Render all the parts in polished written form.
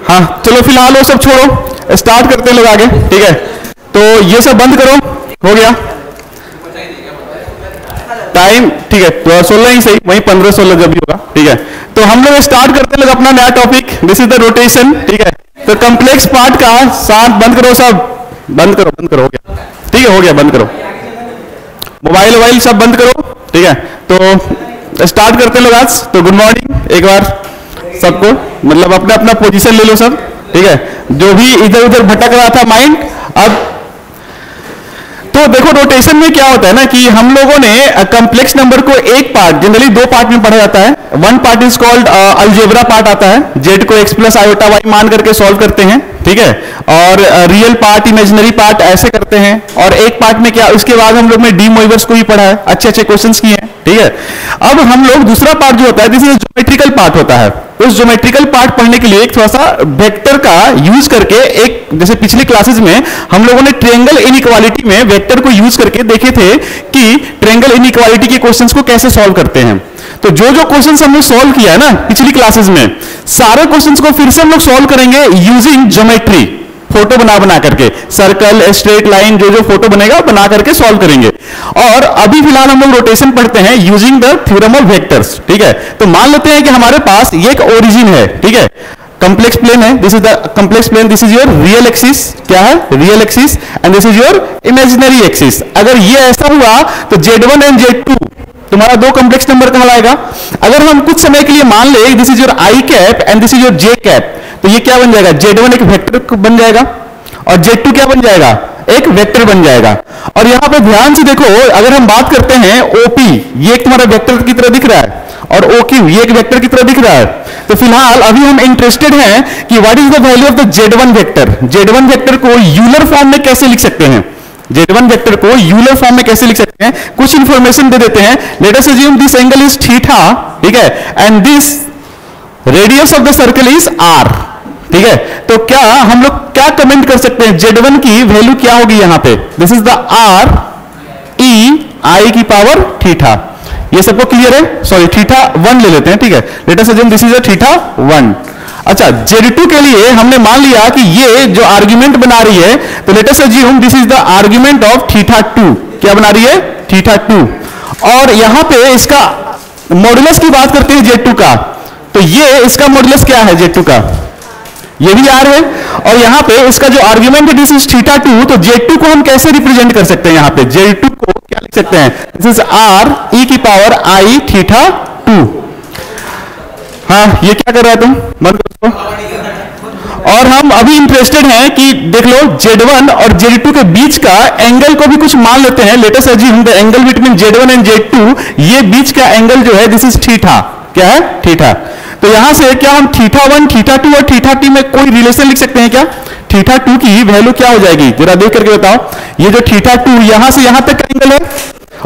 हाँ चलो फिलहाल वो सब छोड़ो, स्टार्ट करते हैं लोग आगे। ठीक है, तो ये सब बंद करो, हो गया टाइम। ठीक है, तो 16 ही सही, वही 15-16 जब भी होगा। ठीक है, तो हम लोग स्टार्ट करते हैं लोग अपना नया topic, this is the rotation. ठीक है, तो कॉम्प्लेक्स पार्ट का साथ बंद करो, सब बंद करो, बंद करो, हो गया। ठीक है, हो गया, बंद करो, मोबाइल वोबाइल सब बंद करो। ठीक है, तो स्टार्ट करते हैं लोग आज। तो गुड मॉर्निंग एक बार सबको, मतलब अपना अपना पोजीशन ले लो सब। ठीक है, जो भी इधर उधर भटक रहा था माइंड, अब तो देखो रोटेशन में क्या होता है ना कि हम लोगों ने कॉम्प्लेक्स नंबर को एक पार्ट, जनरली दो पार्ट में पढ़ा जाता है। One part is called algebra part आता है, जेड को x प्लस आयोटा वाई मान करके सॉल्व करते हैं। ठीक है, और रियल पार्ट, इमेजिनरी पार्ट ऐसे करते हैं। और एक पार्ट में क्या, उसके बाद हम लोग ने डी मोइवर्स को भी पढ़ा है, अच्छे अच्छे क्वेश्चंस किए हैं। ठीक है, अब हम लोग दूसरा पार्ट जो होता है, दिस इज ज्योमेट्रिकल पार्ट होता है। उस ज्योमेट्रिकल पार्ट पढ़ने के लिए एक थोड़ा सा वेक्टर का यूज करके, एक जैसे पिछली क्लासेस में हम लोगों ने ट्रायंगल इनइक्वालिटी में वेक्टर को यूज करके देखे थे कि ट्रायंगल इनइक्वालिटी के क्वेश्चंस को कैसे सॉल्व करते हैं। तो जो जो क्वेश्चंस हमने सॉल्व किया है ना पिछली क्लासेस में, सारे क्वेश्चंस को फिर से हम लोग सॉल्व करेंगे यूजिंग ज्योमेट्री, फोटो बना बना करके, सर्कल, स्ट्रेट लाइन, जो जो फोटो बनेगा बना करके सॉल्व करेंगे। और अभी फिलहाल हम लोग रोटेशन पढ़ते हैं using the theorem of vectors. ठीक है, तो मान लेते हैं कि हमारे पास ये एक ओरिजिन है। ठीक है, कॉम्प्लेक्स प्लेन है, this is the complex plane, this is your real axis, क्या है real axis, and this is your imaginary axis. अगर ये ऐसा हुआ तो Z1 एंड Z2 तुम्हारा दो कॉम्प्लेक्स नंबर कहलाएगा। अगर हम कुछ समय के लिए मान ले this is your I cap and this is your J cap, तो ये क्या बन जाएगा, Z1 एक वेक्टर बन जाएगा और Z2 क्या बन जाएगा, एक वेक्टर बन जाएगा। और यहां पे ध्यान से देखो, अगर हम बात करते हैं OP, ये एक तुम्हारा वेक्टर की तरह दिख रहा है, और OQ ये एक वेक्टर की तरह दिख रहा है। तो फिलहाल अभी हम इंटरेस्टेड हैं कि what is the value of the Z1 vector. Z1 vector को यूलर फॉर्म में कैसे लिख सकते हैं, Z1 वेक्टर को यूलर फॉर्म में कैसे लिख सकते हैं, कुछ इंफॉर्मेशन दे देते हैं। Let us assume this angle is theta, ठीक है, and this radius of the circle is r। ठीक है, तो क्या हम लोग क्या कमेंट कर सकते हैं, Z1 की वैल्यू क्या होगी यहां पे, this is the r e i की पावर थीटा। ये सबको क्लियर है, सॉरी थीटा 1 ले लेते हैं। ठीक है, let us assume this is a theta 1। अच्छा, Z2 के लिए हमने मान लिया कि ये जो आर्ग्यूमेंट बना रही है, तो let us assume this is the argument of theta 2। क्या बना रही है, थीटा 2। और यहां पे इसका मॉडुलस की बात करते हैं Z2 का, तो ये इसका मॉडुलस क्या है Z2 का, ये भी R है। और यहां पे इसका जो आर्ग्यूमेंट है दिस इज थीटा 2, तो Z2 को हम कैसे रिप्रेजेंट कर सकते हैं, यहां पे Z2 को क्या लिख सकते हैं, दिस इज R e की पावर I थीटा 2। हाँ, ये क्या कर रहा है तुम, बंद करो इसको। और हम अभी इंटरेस्टेड हैं कि देख लो Z1 और Z2 के बीच का एंगल को भी कुछ मान लेते हैं। Let us assume the angle between Z1 and Z2, ये बीच का एंगल जो है दिस इज थीटा, क्या है थीटा। तो यहां से क्या हम थीटा 1, थीटा 2 और थीटा 3 में कोई रिलेशन लिख सकते हैं क्या, थीटा 2 की वैल्यू क्या हो जाएगी, जरा देख करके बताओ। ये जो थीटा 2 यहां से यहां तक का एंगल है,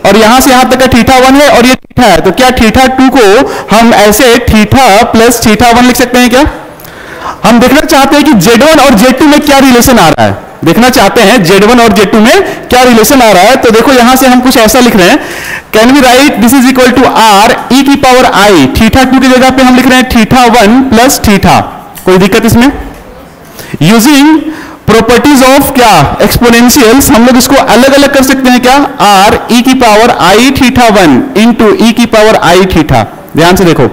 और यहां से यहां तक का थीटा 1 है, और ये थीटा है, तो क्या थीटा 2 को हम ऐसे थीटा प्लस थीटा 1 लिख सकते हैं क्या। हम देखना चाहते हैं कि Z1 और Z2 में क्या रिलेशन आ रहा है, देखना चाहते हैं Z1 और Z2 में क्या रिलेशन आ रहा है। तो देखो यहां से हम कुछ ऐसा लिख रहे हैं, can we write this is equal to R e की पावर I, थीटा 2 की जगह पे हम लिख रहे हैं थीटा 1 प्लस थीटा। कोई दिक्कत इसमें, यूजिंग प्रॉपर्टीज ऑफ क्या एक्सपोनेंशियल्स, हम लोग इसको अलग अलग कर सकते हैं क्या, R e की power I theta 1 into e की पावर I थीटा। ध्यान से देखो,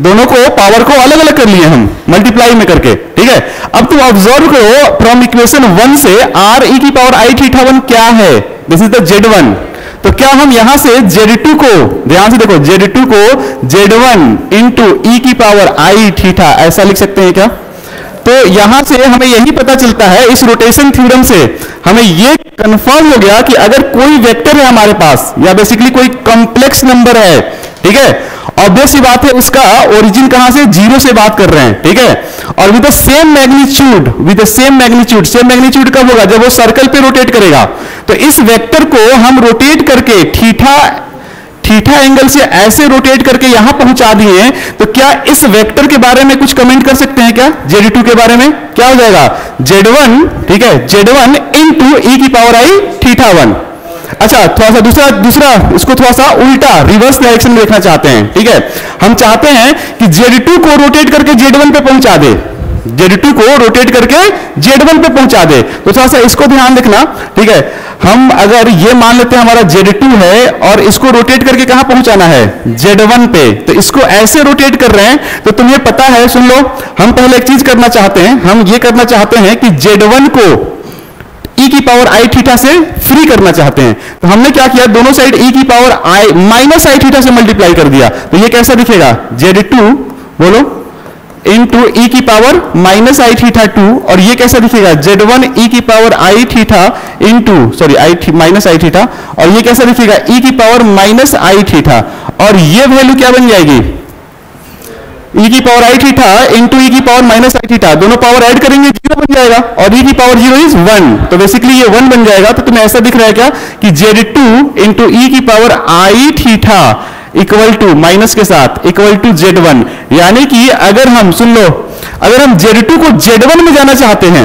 दोनों को पावर को अलग अलग कर लिए हम मल्टीप्लाई में करके। ठीक है, अब तुम ऑब्जर्व करो फ्रॉम इक्वेशन 1 से R e की पावर I थीटा 1 क्या है, दिस इज द Z1। तो क्या हम यहां से Z2 को, ध्यान से देखो, Z2 को Z1 इंटू e की पावर I थीटा ऐसा लिख सकते हैं क्या। तो यहां से हमें यही पता चलता है, इस रोटेशन थ्योरम से हमें यह कंफर्म हो गया कि अगर कोई वेक्टर है हमारे पास, या बेसिकली कोई कॉम्प्लेक्स नंबर है, ठीक है, ऑब्वियस सी बात है उसका ओरिजिन कहां से, जीरो से बात कर रहे हैं। ठीक है, और with the same magnitude, with the same magnitude, same magnitude कब होगा, जब वो सर्कल पे रोटेट करेगा। तो इस वेक्टर को हम रोटेट करके थीटा एंगल से ऐसे रोटेट करके यहां पहुंचा दिए, तो क्या इस वेक्टर के बारे में कुछ कमेंट कर सकते हैं क्या, Z2 के बारे में क्या हो जाएगा, Z1, ठीक है, Z1 इंटू e की पावर I थीटा 1। अच्छा थोड़ा सा दूसरा दूसरा इसको थोड़ा सा उल्टा रिवर्स डायरेक्शन में देखना चाहते हैं, ठीक है। हम चाहते हैं कि Z2 को रोटेट करके Z1 पे पहुंचा दे, Z2 को रोटेट करके Z1 पे पहुंचा दे। तो थोड़ा सा इसको ध्यान रखना, ठीक है। हम अगर ये मान लेते हैं हमारा Z2 है और इसको रोटेट करके कहां पहुंचाना है, Z1 पे, तो इसको ऐसे रोटेट कर रहे हैं तो तुम्हें पता है, सुन लो, हम पहले एक चीज करना चाहते हैं, हम ये करना चाहते हैं कि Z1 को e की पावर i थीटा से फ्री करना चाहते हैं। तो हमने क्या किया, दोनों साइड e की power i minus i theta से मल्टीप्लाई कर दिया। तो ये कैसा दिखेगा, Z2 बोलो इंटू e की पावर माइनस i थीटा 2, और ये कैसा दिखेगा, Z1 e की power i theta into sorry minus i theta, और ये कैसा दिखेगा, e की पावर माइनस i थीटा, और ये वैल्यू क्या बन जाएगी, e की power i theta into e की पावर माइनस i थीटा, दोनों पावर ऐड करेंगे 0 बन जाएगा, और e की पावर 0 इज 1, तो बेसिकली ये 1 बन जाएगा। तो तुम्हें ऐसा दिख रहा है क्या कि Z2 इंटू e की power i theta equal to minus के साथ इक्वल टू Z1, यानी कि अगर हम सुन लो, अगर हम Z2 को Z1 में जाना चाहते हैं,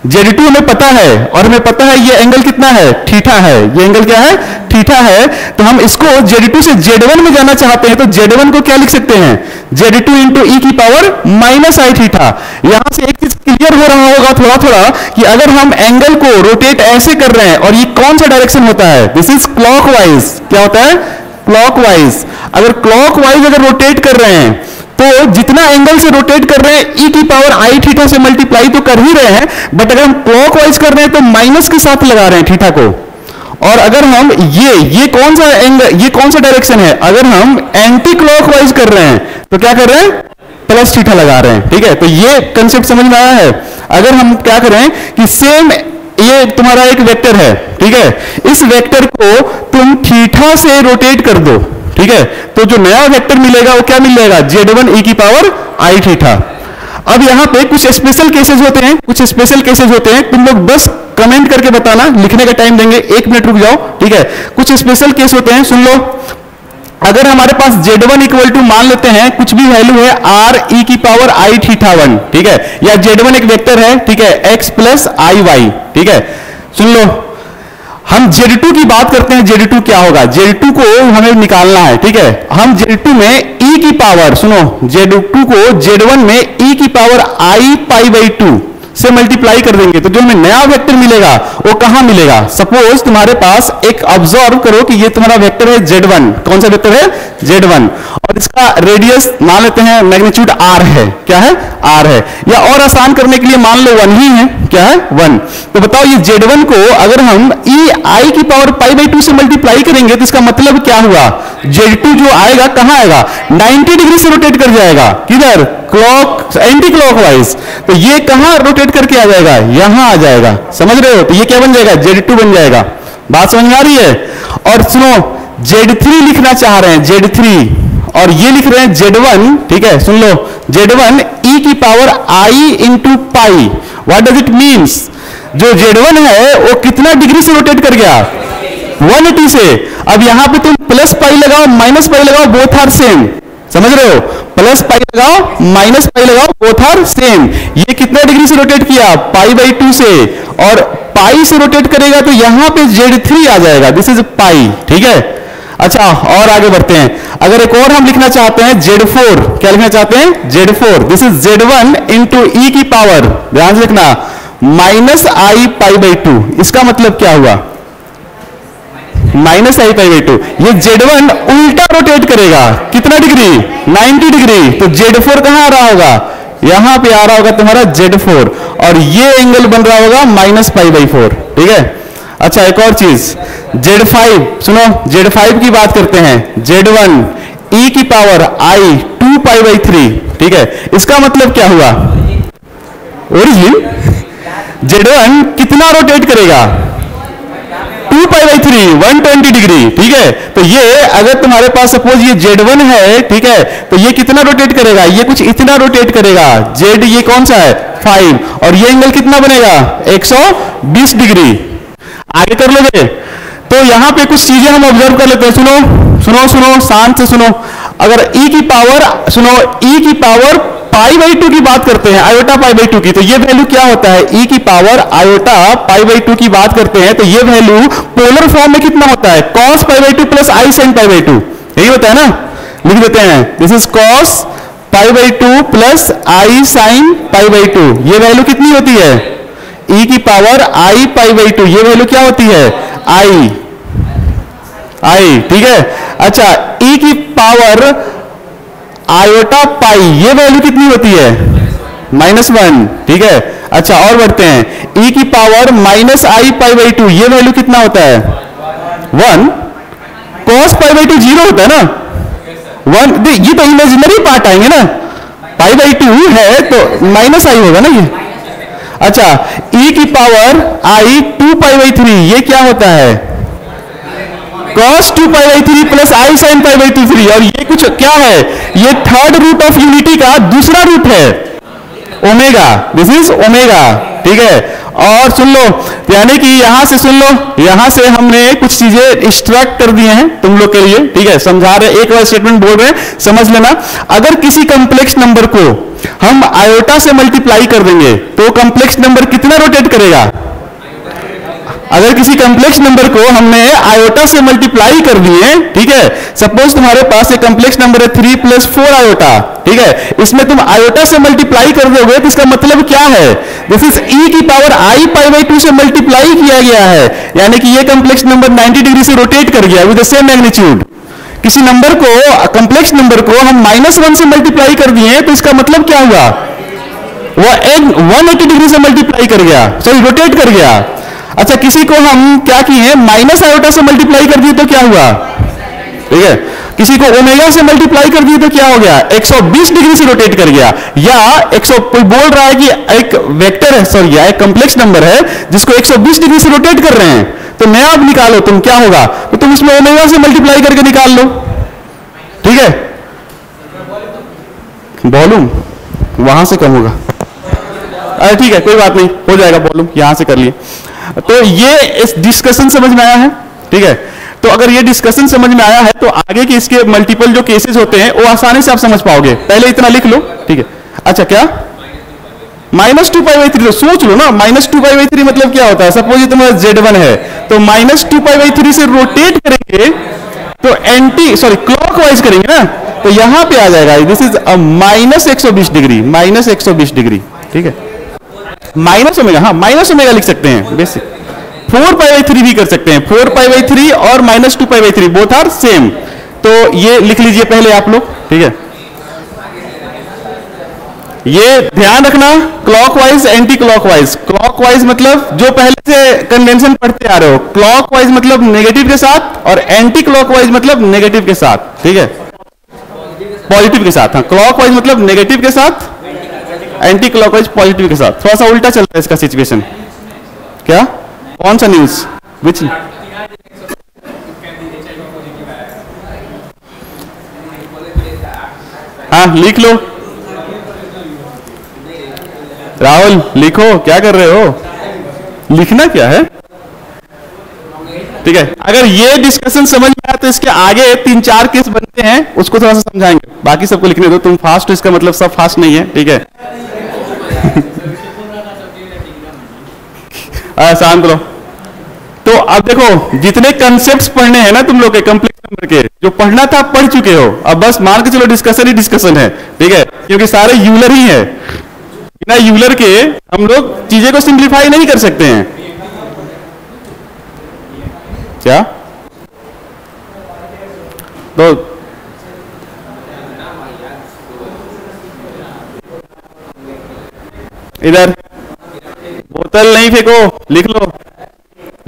Z2 हमें पता है, और हमें पता है ये एंगल कितना है, थीटा है, ये एंगल क्या है, थीटा है, तो हम इसको Z2 से Z1 में जाना चाहते हैं, तो Z1 को क्या लिख सकते हैं, Z2 इंटू e की पावर माइनस i थीटा। यहां से एक चीज क्लियर हो रहा होगा थोड़ा थोड़ा कि अगर हम एंगल को रोटेट ऐसे कर रहे हैं, और ये कौन सा डायरेक्शन होता है, दिस इज क्लॉकवाइज, क्या होता है, क्लॉकवाइज। अगर क्लॉकवाइज अगर रोटेट कर रहे हैं तो जितना एंगल से रोटेट कर रहे हैं e की पावर i थीटा से मल्टीप्लाई तो कर ही रहे हैं, बट अगर हम क्लॉकवाइज कर रहे हैं तो माइनस के साथ लगा रहे हैं थीटा को। और अगर हम ये कौन सा एंगल, ये कौन सा डायरेक्शन है, अगर हम एंटी क्लॉकवाइज कर रहे हैं तो क्या कर रहे हैं, प्लस थीटा लगा रहे हैं, ठीक है। तो ये कंसेप्ट समझ में आया है। अगर हम क्या करें कि सेम ये तुम्हारा एक वेक्टर है, ठीक है, इस वेक्टर को तुम थीटा से रोटेट कर दो, ठीक है, तो जो नया वेक्टर मिलेगा वो क्या मिल जाएगा, Z1 e की पावर i थीटा। अब यहां पे कुछ स्पेशल केसेस होते हैं, कुछ स्पेशल केसेस होते हैं, तुम लोग बस कमेंट करके बताना, लिखने का टाइम देंगे, 1 मिनट रुक जाओ, ठीक है। कुछ स्पेशल केस होते हैं, सुन लो। अगर हमारे पास Z1 इक्वल टू मान लेते हैं कुछ भी वैल्यू है r e की पावर i थीटा 1, ठीक है, या Z1 एक वेक्टर है, ठीक है, x प्लस i y, ठीक है। सुन लो, हम Z2 की बात करते हैं, Z2 क्या होगा, Z2 को हमें निकालना है, ठीक है। हम Z2 में e की पावर, सुनो, Z2 को Z1 में e की पावर i पाई बाई 2 से मल्टीप्लाई कर देंगे, तो जो हमें नया वेक्टर मिलेगा वो कहां मिलेगा। सपोज तुम्हारे पास एक, ऑब्जर्व करो कि ये तुम्हारा वेक्टर है Z1, कौन सा वेक्टर है, Z1, और इसका रेडियस मान लेते हैं मैग्नीट्यूड r है, क्या है, r है, या और आसान करने के लिए मान लो 1 ही है, क्या है, 1। तो बताओ ये Z1 को अगर हम e i की पावर पाई बाई 2 से मल्टीप्लाई करेंगे तो इसका मतलब क्या हुआ, Z2 जो आएगा कहां आएगा, 90 डिग्री से रोटेट कर जाएगा, किधर, क्लॉक एंटी क्लॉकवाइज। तो ये कहां रोटेट करके आ जाएगा, यहां आ जाएगा, समझ रहे हो। तो ये क्या बन जाएगा, Z2 बन जाएगा। बात समझ में आ रही है। और सुनो, Z3 लिखना चाह रहे हैं, Z3, और ये लिख रहे हैं Z1, ठीक है, सुन लो, Z1 e की power i into pi. What does it means, जो Z1 है वो कितना डिग्री से रोटेट कर गया, 180 से। अब यहां पे तुम प्लस पाई लगाओ माइनस पाई लगाओ, बोथ आर सेम, समझ रहे हो, प्लस पाई लगाओ माइनस पाई लगाओ, बोथ आर सेम। ये कितना डिग्री से रोटेट किया, पाई बाई 2 से, और पाई से रोटेट करेगा तो यहां पे Z3 आ जाएगा, दिस इज पाई, ठीक है। अच्छा, और आगे बढ़ते हैं। अगर एक और हम लिखना चाहते हैं Z4, क्या लिखना चाहते हैं, Z4, this is Z1 into e की पावर, ध्यान से लिखना, माइनस i पाई बाई 2। इसका मतलब क्या हुआ, माइनस i पाई बाई 2। ये Z1 उल्टा रोटेट करेगा, कितना डिग्री, 90 डिग्री। तो Z4 कहां आ रहा होगा, यहां पे आ रहा होगा तुम्हारा Z4, और ये एंगल बन रहा होगा माइनस पाई बाई 4, ठीक है। अच्छा, एक और चीज, Z5, सुनो, Z5 की बात करते हैं, Z1 e की पावर i 2 पाई बाई 3, ठीक है। इसका मतलब क्या हुआ, ओरिजिन, Z1 कितना रोटेट करेगा, 2 पाई बाई 3, 120 डिग्री, ठीक है। तो ये अगर तुम्हारे पास सपोज ये Z1 है, ठीक है, तो ये कितना रोटेट करेगा, ये कुछ इतना रोटेट करेगा, Z ये कौन सा है, 5, और ये एंगल कितना बनेगा, 120 डिग्री। आगे कर लोगे। तो यहां पे कुछ चीजें हम ऑब्जर्व कर लेते हैं, सुनो सुनो सुनो, शांत से सुनो। अगर e की पावर, सुनो, e की पावर पाई बाई 2 की बात करते हैं, आयोटा पाई बाई 2 की, तो ये वैल्यू क्या होता है, e की पावर आयोटा पाई बाई 2 की बात करते हैं, तो ये वैल्यू पोलर फॉर्म में कितना होता है, cos pi by 2 plus I sine pi by 2, यही होता है ना, लिख देते हैं, this is cos pi by 2 plus I sine pi by 2, ये वैल्यू कितनी होती है, e की पावर आई पाई बाई 2, ये वैल्यू क्या होती है, आई, ठीक है। अच्छा, e की पावर आयोटा पाई, ये वैल्यू कितनी होती है, -1, ठीक है। अच्छा, और बढ़ते हैं, e की power minus I pi by 2, ये वैल्यू कितना होता है, 1, cos पाई बाई 2 0 होता है ना, 1, ये तो इमेजिनरी पार्ट आएंगे ना, पाई बाई 2 है तो माइनस आई होगा ना ये। अच्छा, e की पावर आई 2 पाई बाई 3, ये क्या होता है, cos 2 pi by 3 plus I sine pi by 2 3, और ये कुछ क्या है, ये थर्ड रूट ऑफ यूनिटी का दूसरा रूट है, ओमेगा, दिस इज ओमेगा, ठीक है। और सुन लो, यानी कि यहां से सुन लो, यहां से हमने कुछ चीजें एक्सट्रैक्ट कर दिए हैं तुम लोग के लिए, ठीक है, समझा रहे, एक बार स्टेटमेंट बोल रहे हैं, समझ लेना। अगर किसी कंप्लेक्स नंबर को हम आयोटा से मल्टीप्लाई कर देंगे तो कंप्लेक्स नंबर कितना रोटेट करेगा, अगर किसी कॉम्प्लेक्स नंबर को हमने आयोटा से मल्टीप्लाई कर दिए, ठीक है, सपोज तुम्हारे पास एक कॉम्प्लेक्स नंबर है 3 + 4 आयोटा, ठीक है, इसमें तुम आयोटा से मल्टीप्लाई कर दोगे तो इसका मतलब क्या है, दिस इज e की पावर आई पाई बाई 2 से मल्टीप्लाई किया गया है, यानी कि ये कॉम्प्लेक्स नंबर 90 डिग्री से रोटेट कर गया विद द सेम मैग्नीट्यूड। किसी नंबर को, कॉम्प्लेक्स नंबर को हम -1 से मल्टीप्लाई कर दिए तो इसका मतलब क्या हुआ, वो 180 डिग्री से मल्टीप्लाई कर गया, सॉरी रोटेट कर गया। अच्छा, किसी को हम क्या किए, माइनस आयोटा से मल्टीप्लाई कर दिए तो क्या हुआ, ठीक है, किसी को ओमेगा से मल्टीप्लाई कर दिए तो क्या हो गया, 120 डिग्री से रोटेट कर गया। या 100, कोई बोल रहा है कि एक वेक्टर है, सॉरी एक कॉम्प्लेक्स नंबर है जिसको 120 डिग्री से रोटेट कर रहे हैं, तो नया अब निकालो तुम, क्या होगा, तो तुम इसमें ओमेगा से मल्टीप्लाई करके निकाल लो, ठीक है, वॉल्यूम वहां से कम होगा, अरे ठीक है कोई बात नहीं, हो जाएगा वॉल्यूम, यहां से कर लिए। तो ये इस डिस्कशन समझ में आया है, ठीक है, तो अगर ये डिस्कशन समझ में आया है तो आगे के इसके मल्टीपल जो केसेस होते हैं वो आसानी से आप समझ पाओगे, पहले इतना लिख लो, ठीक है। अच्छा, क्या -2 पाई बाई 3, सोच लो ना, -2 पाई बाई 3 मतलब क्या होता है, सपोज ये तुम्हारा Z1 है तो -2 पाई बाई 3 से रोटेट करेंगे तो क्लॉकवाइज करेंगे ना, तो यहां पे आ जाएगा, दिस इज -120 डिग्री, -120 डिग्री, ठीक है, माइनस ओमेगा, हाँ माइनस ओमेगा लिख सकते हैं बेसिक, 4 पाई बाई 3 भी कर सकते हैं, 4 पाई बाई 3 और -2 pi by 3 both are same, तो ये लिख लीजिए पहले आप लोग, ठीक है। ये ध्यान रखना, क्लॉकवाइज एंटी क्लॉकवाइज, क्लॉकवाइज मतलब जो पहले से कन्वेंशन पढ़ते आ रहे हो, क्लॉकवाइज मतलब नेगेटिव के साथ और एंटी क्लॉकवाइज मतलब नेगेटिव के साथ, ठीक है, पॉजिटिव के साथ, हाँ क्लॉकवाइज मतलब नेगेटिव के साथ, एंटी क्लॉकवाइज पॉजिटिव के साथ, थोड़ा सा उल्टा चलता है इसका सिचुएशन, क्या कौन सा न्यूज, विच, हाँ लिख लो, राहुल लिखो, क्या कर रहे हो, लिखना क्या है, ठीक है। अगर ये डिस्कशन समझ में आया तो इसके आगे 3-4 केस बनते हैं, उसको थोड़ा सा समझाएंगे, बाकी सबको लिखने दो, तुम फास्ट हो इसका मतलब सब फास्ट नहीं है, ठीक है। शांत रहो। तो अब देखो, जितने कंसेप्ट्स पढ़ने हैं ना तुम लोग के कॉम्प्लेक्स नंबर के, जो पढ़ना था पढ़ चुके हो, अब बस मान के चलो डिस्कशन ही डिस्कशन है, ठीक है, क्योंकि सारे यूलर ही है, बिना यूलर के हम लोग चीजें को सिंप्लीफाई नहीं कर सकते हैं, क्या, तो इधर बोतल नहीं फेंको, लिख लो,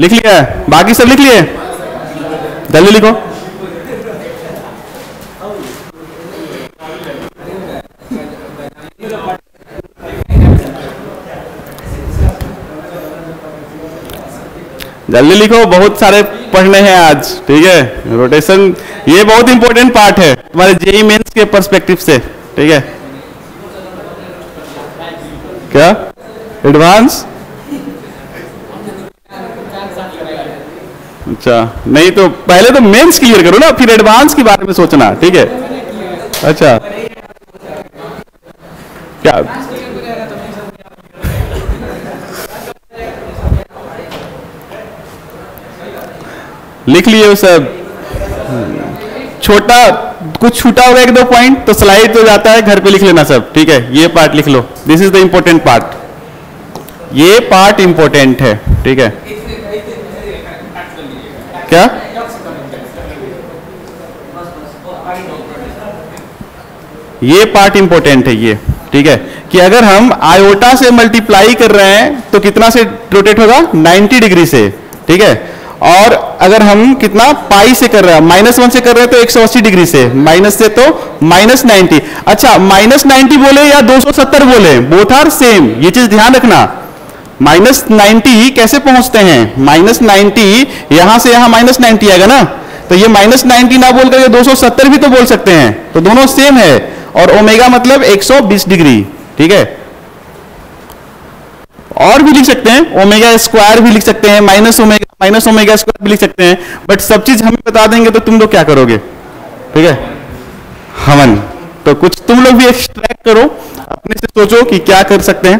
लिख लिया, बाकी सब लिख लिए, जल्दी लिखो, जल्दी लिखो, बहुत सारे पढ़ने हैं आज, ठीक है। रोटेशन ये बहुत इंपॉर्टेंट पार्ट है तुम्हारे जेईई मेंस के पर्सपेक्टिव से, ठीक है, क्या एडवांस, अच्छा नहीं तो पहले तो मेंस क्लियर करो ना, फिर एडवांस के बारे में सोचना, ठीक है। अच्छा क्या लिख लिए वो सब? छोटा कुछ छूटा होगा 1-2 पॉइंट तो स्लाइड तो जाता है, घर पे लिख लेना सब, ठीक है? ये पार्ट लिख लो, this is the important part, ये पार्ट इंपॉर्टेंट है, ठीक है? क्या ये पार्ट इंपॉर्टेंट है ये, ठीक है? कि अगर हम आयोटा से मल्टीप्लाई कर रहे हैं तो कितना से रोटेट होगा? 90 डिग्री से, ठीक है? और अगर हम कितना पाई से कर रहे हैं, -1 से कर रहे हैं तो 180 डिग्री से, माइनस से तो -90। अच्छा, -90 बोले या 270 बोले, बोथ आर सेम, ये चीज ध्यान रखना। -90 कैसे पहुंचते हैं? -90 यहां से यहां -90 आएगा ना, तो ये -90 ना बोलकर ये 270 भी तो बोल सकते हैं, तो दोनों सेम है। और ओमेगा मतलब 120 डिग्री, ठीक है? और भी लिख सकते हैं, ओमेगा स्क्वायर भी लिख सकते हैं, माइनस ओमेगा स्क्वायर भी लिख सकते हैं, बट सब चीज हमें बता देंगे तो तुम लोग क्या करोगे, ठीक है? हवन तो कुछ तुम लोग भी एक्सट्रैक्ट करो, अपने से सोचो कि क्या कर सकते हैं।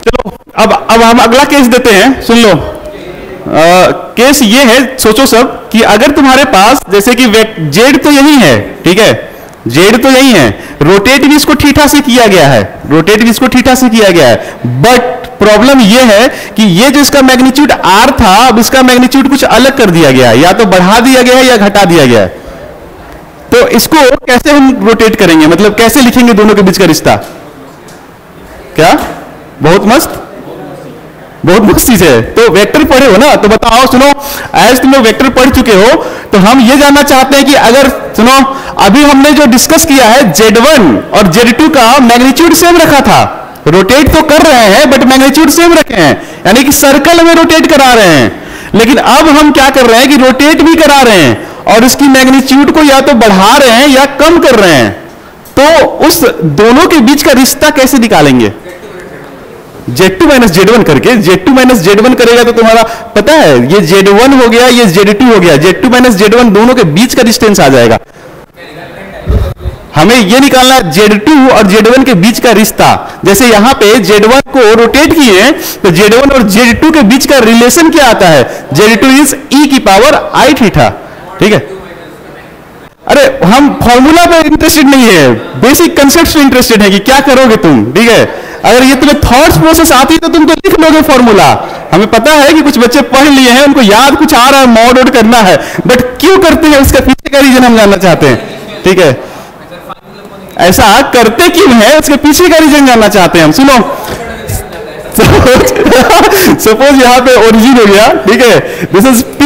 चलो अब हम अगला केस देते हैं, सुन लो। केस ये है, सोचो सब कि अगर तुम्हारे पास जैसे कि जेड तो यही है, ठीक है? जेड तो यही है, रोटेट भी इसको थीटा से किया गया है, रोटेट भी इसको थीटा से किया गया है, बट प्रॉब्लम ये है कि ये जो इसका मैग्नीट्यूड आर था, अब इसका मैग्नीट्यूड कुछ अलग कर दिया गया है, या तो बढ़ा दिया गया है या घटा दिया गया है। तो इसको कैसे हम रोटेट करेंगे, मतलब कैसे लिखेंगे दोनों के बीच का रिश्ता? क्या बहुत मस्त चीज है। तो वेक्टर पढ़े हो ना, तो बताओ, सुनो, एज तुम लोग वेक्टर पढ़ चुके हो तो हम ये जानना चाहते हैं कि अगर सुनो, अभी हमने जो डिस्कस किया है Z1 और Z2 का मैग्नीट्यूड सेम रखा था, रोटेट तो कर रहे हैं बट मैग्नीट्यूड सेम रखे हैं, यानी कि सर्कल में रोटेट करा रहे हैं। लेकिन अब हम क्या कर रहे हैं कि रोटेट भी करा रहे हैं और इसकी मैग्नीट्यूड को या तो बढ़ा रहे हैं या कम कर रहे हैं। तो उस दोनों के बीच का रिश्ता कैसे निकालेंगे? Z2 माइनस Z1 करके, Z2 माइनस Z1 करेगा तो तुम्हारा पता है ये Z1 हो गया, ये Z2 हो गया, Z2 माइनस Z1 दोनों के बीच का डिस्टेंस आ जाएगा। हमें ये निकालना है Z2 और Z1 के बीच का रिश्ता। जैसे यहां पे Z1 को रोटेट किए तो Z1 और Z2 के बीच का रिलेशन क्या आता है? Z2 इज e⁻i थीटा, ठीक है? अरे हम फॉर्मूला पे इंटरेस्टेड नहीं है, बेसिक कंसेप्ट में इंटरेस्टेड है कि क्या करोगे तुम, ठीक है? अगर ये तुम्हें थॉट्स प्रोसेस आती है तो तुम तो लिख लोगे फॉर्मूला। हमें पता है कि कुछ बच्चे पढ़ लिए हैं, उनको याद कुछ आ रहा है, मॉड आउट करना है, बट क्यों करते हैं उसका पीछे का रीजन हम जानना चाहते हैं, ठीक है? ऐसा करते क्यों है उसके पीछे का रीजन जानना चाहते हैं हम। सुनो, सपोज यहां पे ओरिजिन हो गया, ठीक है? This is P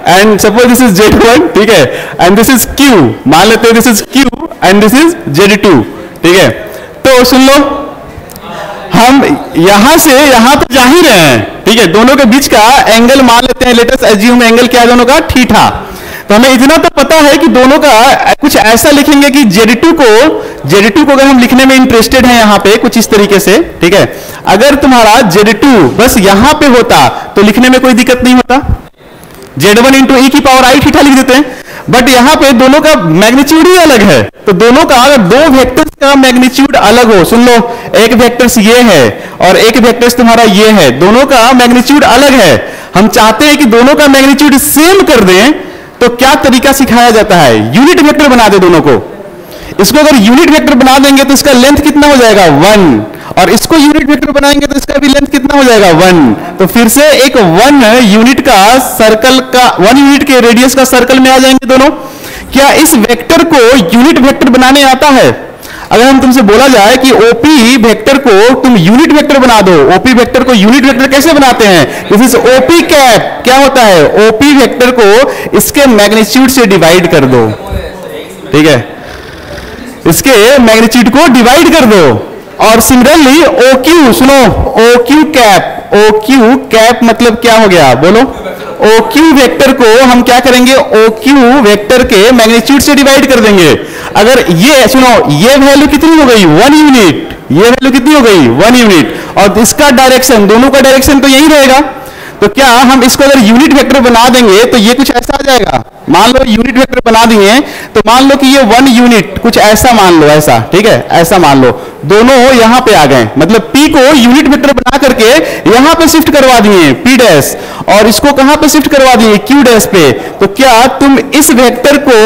and suppose this is Z1, ठीक है? एंड दिस इज Q, मान लेते हैं this is Q and this is Z2, ठीक है? तो सुन लो, हम यहां से यहां तो जा ही रहे हैं, ठीक है? दोनों के बीच का एंगल मान लेते हैं, लेट अस अज्यूम एंगल क्या है दोनों का? थीटा। तो हमें इतना तो पता है कि दोनों का कुछ ऐसा लिखेंगे कि Z2 को अगर हम लिखने में इंटरेस्टेड हैं यहां पे कुछ इस तरीके से, ठीक है? अगर तुम्हारा Z2 बस यहां पे होता तो लिखने में कोई दिक्कत नहीं होता, Z1 इंटू e⁻i थीटा लिख देते हैं। बट यहां पे दोनों का मैग्नीट्यूड ही अलग है, तो दोनों का अगर दो वेक्टर्स का मैग्नीट्यूड अलग हो, सुन लो, एक वेक्टर्स ये है और एक वेक्टर्स तुम्हारा ये है, दोनों का मैग्नीट्यूड अलग है, हम चाहते हैं कि दोनों का मैग्नीट्यूड सेम कर दें, तो क्या तरीका सिखाया जाता है? यूनिट वेक्टर बना दे दोनों को। इसको अगर यूनिट वेक्टर बना देंगे तो इसका लेंथ कितना हो जाएगा? 1, और इसको यूनिट वेक्टर बनाएंगे तो इसका भी लेंथ कितना हो जाएगा? 1। तो फिर से एक 1 यूनिट का सर्कल का, 1 यूनिट के रेडियस का सर्कल में आ जाएंगे दोनों। क्या इस वेक्टर को यूनिट वेक्टर बनाने आता है? अगर हम तुमसे बोला जाए कि ओपी वेक्टर को तुम यूनिट वेक्टर बना दो, ओपी वेक्टर को यूनिट वेक्टर कैसे बनाते हैं? This is OP cap. क्या होता है? ओपी वेक्टर को इसके मैग्नीट्यूड से डिवाइड कर दो, ठीक है? इसके मैग्नीट्यूड को डिवाइड कर दो। और सिमिलरली OQ, सुनो, OQ कैप मतलब क्या हो गया? बोलो। OQ वेक्टर को हम क्या करेंगे? OQ वेक्टर के मैग्नीट्यूड से डिवाइड कर देंगे। अगर ये सुनो, ये वैल्यू कितनी हो गई? 1 यूनिट। ये वैल्यू कितनी हो गई? 1 यूनिट। और इसका डायरेक्शन, दोनों का डायरेक्शन तो यही रहेगा। तो क्या हम इसको अगर यूनिट वेक्टर बना देंगे तो ये कुछ ऐसा आ जाएगा? मान लो यूनिट वेक्टर बना दिए हैं, तो मान लो कि ये 1 यूनिट कुछ ऐसा मान लो, ऐसा, ठीक है, ऐसा मान लो दोनों यहां पे आ गए, मतलब P को यूनिट वेक्टर बना करके यहां पे शिफ्ट करवा दिए P डैश, और इसको कहां पे शिफ्ट करवा दिए Q डैश पे। तो क्या तुम इस वेक्टर को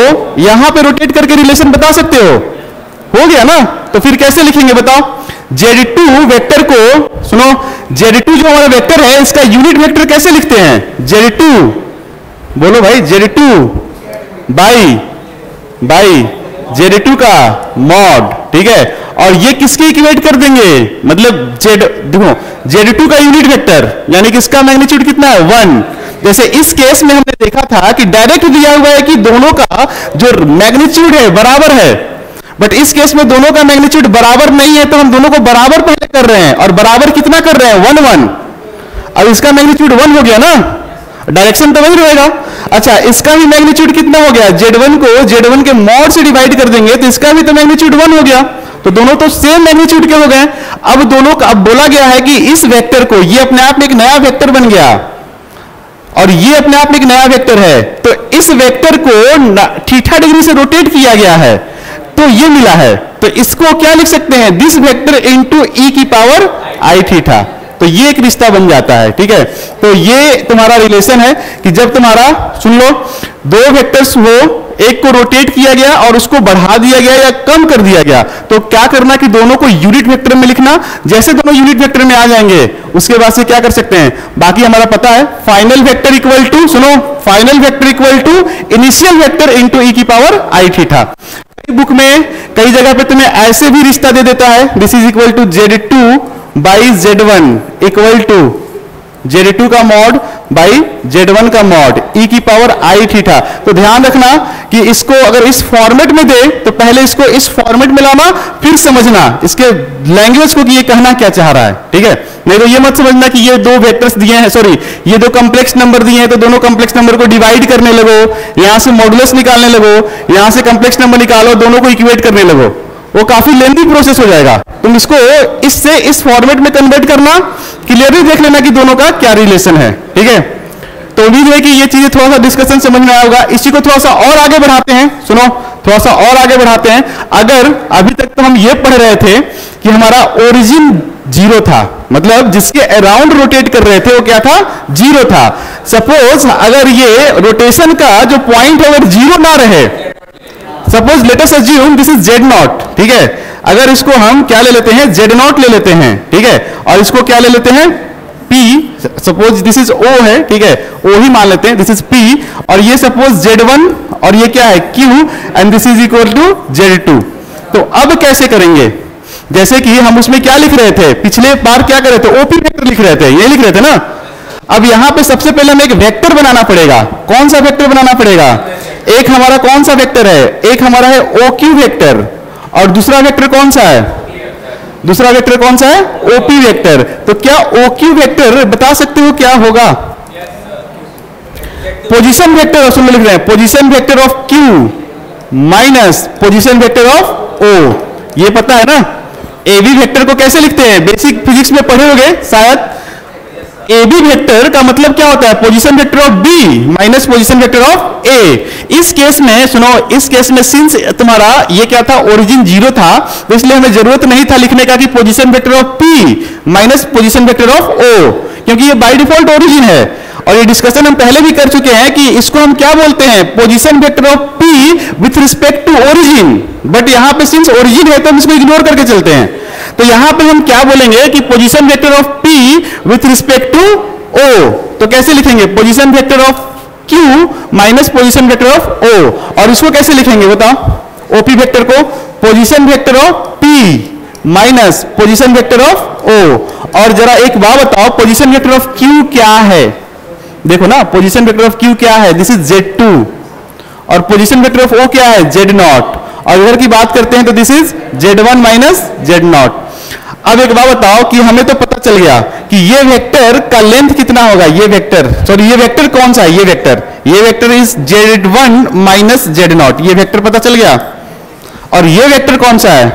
यहां पे रोटेट करके रिलेशन बता सकते हो गया ना? तो फिर कैसे लिखेंगे बताओ? Z2 वेक्टर को, सुनो, Z2 जो हमारा वेक्टर है इसका यूनिट वेक्टर कैसे लिखते हैं? Z2, बोलो भाई, Z2 बाई Z2 का मॉड, ठीक है, और ये किसके इक्वेट कर देंगे, मतलब देखो Z2 का यूनिट वेक्टर यानी कि इसका मैग्नीट्यूड कितना है 1। जैसे इस केस में हमने देखा था कि डायरेक्ट दिया हुआ है कि दोनों का जो मैग्नीट्यूड है बराबर है, बट इस केस में दोनों का मैग्नीट्यूड बराबर नहीं है, तो हम दोनों को बराबर पहले कर रहे हैं, और बराबर कितना कर रहे हैं 1 1। अब इसका मैग्नीट्यूड 1 हो गया ना, डायरेक्शन तो वही रहेगा। अच्छा, इसका भी मैग्नीट्यूड कितना हो गया? Z1 को Z1 के मॉड से डिवाइड कर देंगे तो इसका भी तो मैग्नीट्यूड 1 हो गया, तो दोनों तो सेम मैग्नीट्यूड के हो गए। अब दोनों का, अब बोला गया है कि इस वेक्टर को, ये अपने आप में एक नया वेक्टर बन गया और ये अपने आप में एक नया वेक्टर है, तो इस वेक्टर को थीटा डिग्री से रोटेट किया गया है, तो ये मिला है। तो इसको क्या लिख सकते हैं? दिस वेक्टर इनटू e की पावर i थीटा। तो ये एक रिश्ता बन जाता है, ठीक है। तो ये तुम्हारा रिलेशन है कि जब तुम्हारा, सुन लो, दो वेक्टर्स हो, एक को रोटेट किया गया और उसको बढ़ा दिया गया या कम कर दिया गया, तो क्या करना कि दोनों को यूनिट वेक्टर में लिखना। जैसे दोनों यूनिट वेक्टर में आ जाएंगे उसके बाद से क्या कर सकते हैं, बाकी हमारा पता है, फाइनल वेक्टर इक्वल टू, सुनो, final vector equal to initial vector into e की पावर i थीटा। बुक में कई जगह पे तुम्हें ऐसे भी रिश्ता दे देता है, this is equal to Z2 by Z1 equal to Z2 का मॉड बाई Z1 का मॉड e की पावर i थीटा। तो ध्यान रखना कि इसको अगर इस फॉर्मेट में दे तो पहले इसको इस फॉर्मेट में लाना, फिर समझना इसके लैंग्वेज को कि ये कहना क्या चाह रहा है, ठीक है। नहीं तो ये मत समझना कि ये दो वेक्टर्स दिए हैं, सॉरी, ये दो कॉम्प्लेक्स नंबर दिए हैं तो दोनों कॉम्प्लेक्स नंबर को डिवाइड करने लगो, यहां से मॉडुलस निकालने लगो, यहां से कॉम्प्लेक्स नंबर निकालो, दोनों को इक्वेट करने लगो, वो काफी लेंथी प्रोसेस हो जाएगा। तुम इसको इससे इस फॉर्मेट में कन्वर्ट करना, क्लियरली देख लेना कि दोनों का क्या रिलेशन है, ठीक है। तो उम्मीद है कि ये चीजें थोड़ा सा डिस्कशन समझ में आया होगा। इसी को थोड़ा सा और आगे बढ़ाते हैं, सुनो, थोड़ा सा और आगे बढ़ाते हैं। अगर अभी तक तो हम ये पढ़ रहे थे कि हमारा ओरिजिन 0 था, मतलब जिसके अराउंड रोटेट कर रहे थे वो क्या था, 0 था। सपोज अगर ये रोटेशन का जो पॉइंट है अगर 0 ना रहे, suppose let us assume this is Z0, ठीक है, अगर इसको हम क्या ले लेते हैं, Z0 ले लेते हैं, ठीक है, और इसको क्या ले लेते हैं P, suppose this is O है, ठीक है, O ही मान लेते हैं, दिस इज P, और ये सपोज Z1 और ये क्या है Q, and this is equal to Z2। तो अब कैसे करेंगे? जैसे कि हम उसमें क्या लिख रहे थे, पिछले बार क्या कर रहे थे, OP वेक्टर लिख रहे थे, ये लिख रहे थे ना। अब यहां पे सबसे पहले हमें एक वेक्टर बनाना पड़ेगा। कौन सा वेक्टर बनाना पड़ेगा? एक हमारा कौन सा वेक्टर है, एक हमारा है OQ वेक्टर, और दूसरा वेक्टर कौन सा है, दूसरा वेक्टर कौन सा है, OP वेक्टर। तो क्या OQ वेक्टर बता सकते हो क्या होगा? पोजीशन वेक्टर, सुन लिख रहे हैं, position vector of Q minus position vector of O। ये पता है ना। AB वेक्टर को कैसे लिखते हैं, बेसिक फिजिक्स में पढ़े होंगे शायद। AB वेक्टर का मतलब क्या होता है, position vector of B minus position vector of A। इस केस में सुनो, इस केस में सिंस तुम्हारा ये क्या था, ओरिजिन 0 था, तो इसलिए हमें जरूरत नहीं था लिखने का कि position vector of P minus position vector of O, क्योंकि ये बाय डिफॉल्ट ओरिजिन है। और ये डिस्कशन हम पहले भी कर चुके हैं कि इसको हम क्या बोलते हैं, position vector of P with respect to origin. But यहां पे सिंस ओरिजिन है तो हम इसको इग्नोर करके चलते हैं। तो यहां पे हम क्या बोलेंगे कि position vector of P with respect to O। तो कैसे लिखेंगे, position vector of Q minus position vector of O। और इसको कैसे लिखेंगे बताओ, OP वेक्टर को position vector of P minus position vector of O। और जरा एक बात बताओ, पोजीशन वेक्टर ऑफ Q क्या है? देखो ना, पोजीशन वेक्टर ऑफ Q क्या है, दिस इज Z2, और पोजीशन वेक्टर ऑफ O क्या है, Z0। और इधर की बात करते हैं तो this is Z1 minus Z0। अब एक बात बताओ कि हमें तो पता चल गया कि ये वेक्टर का लेंथ कितना होगा, ये वेक्टर, सॉरी ये वेक्टर कौन सा है, ये vector is Z1 minus Z0, ये वेक्टर पता चल गया। और ये वेक्टर कौन सा है,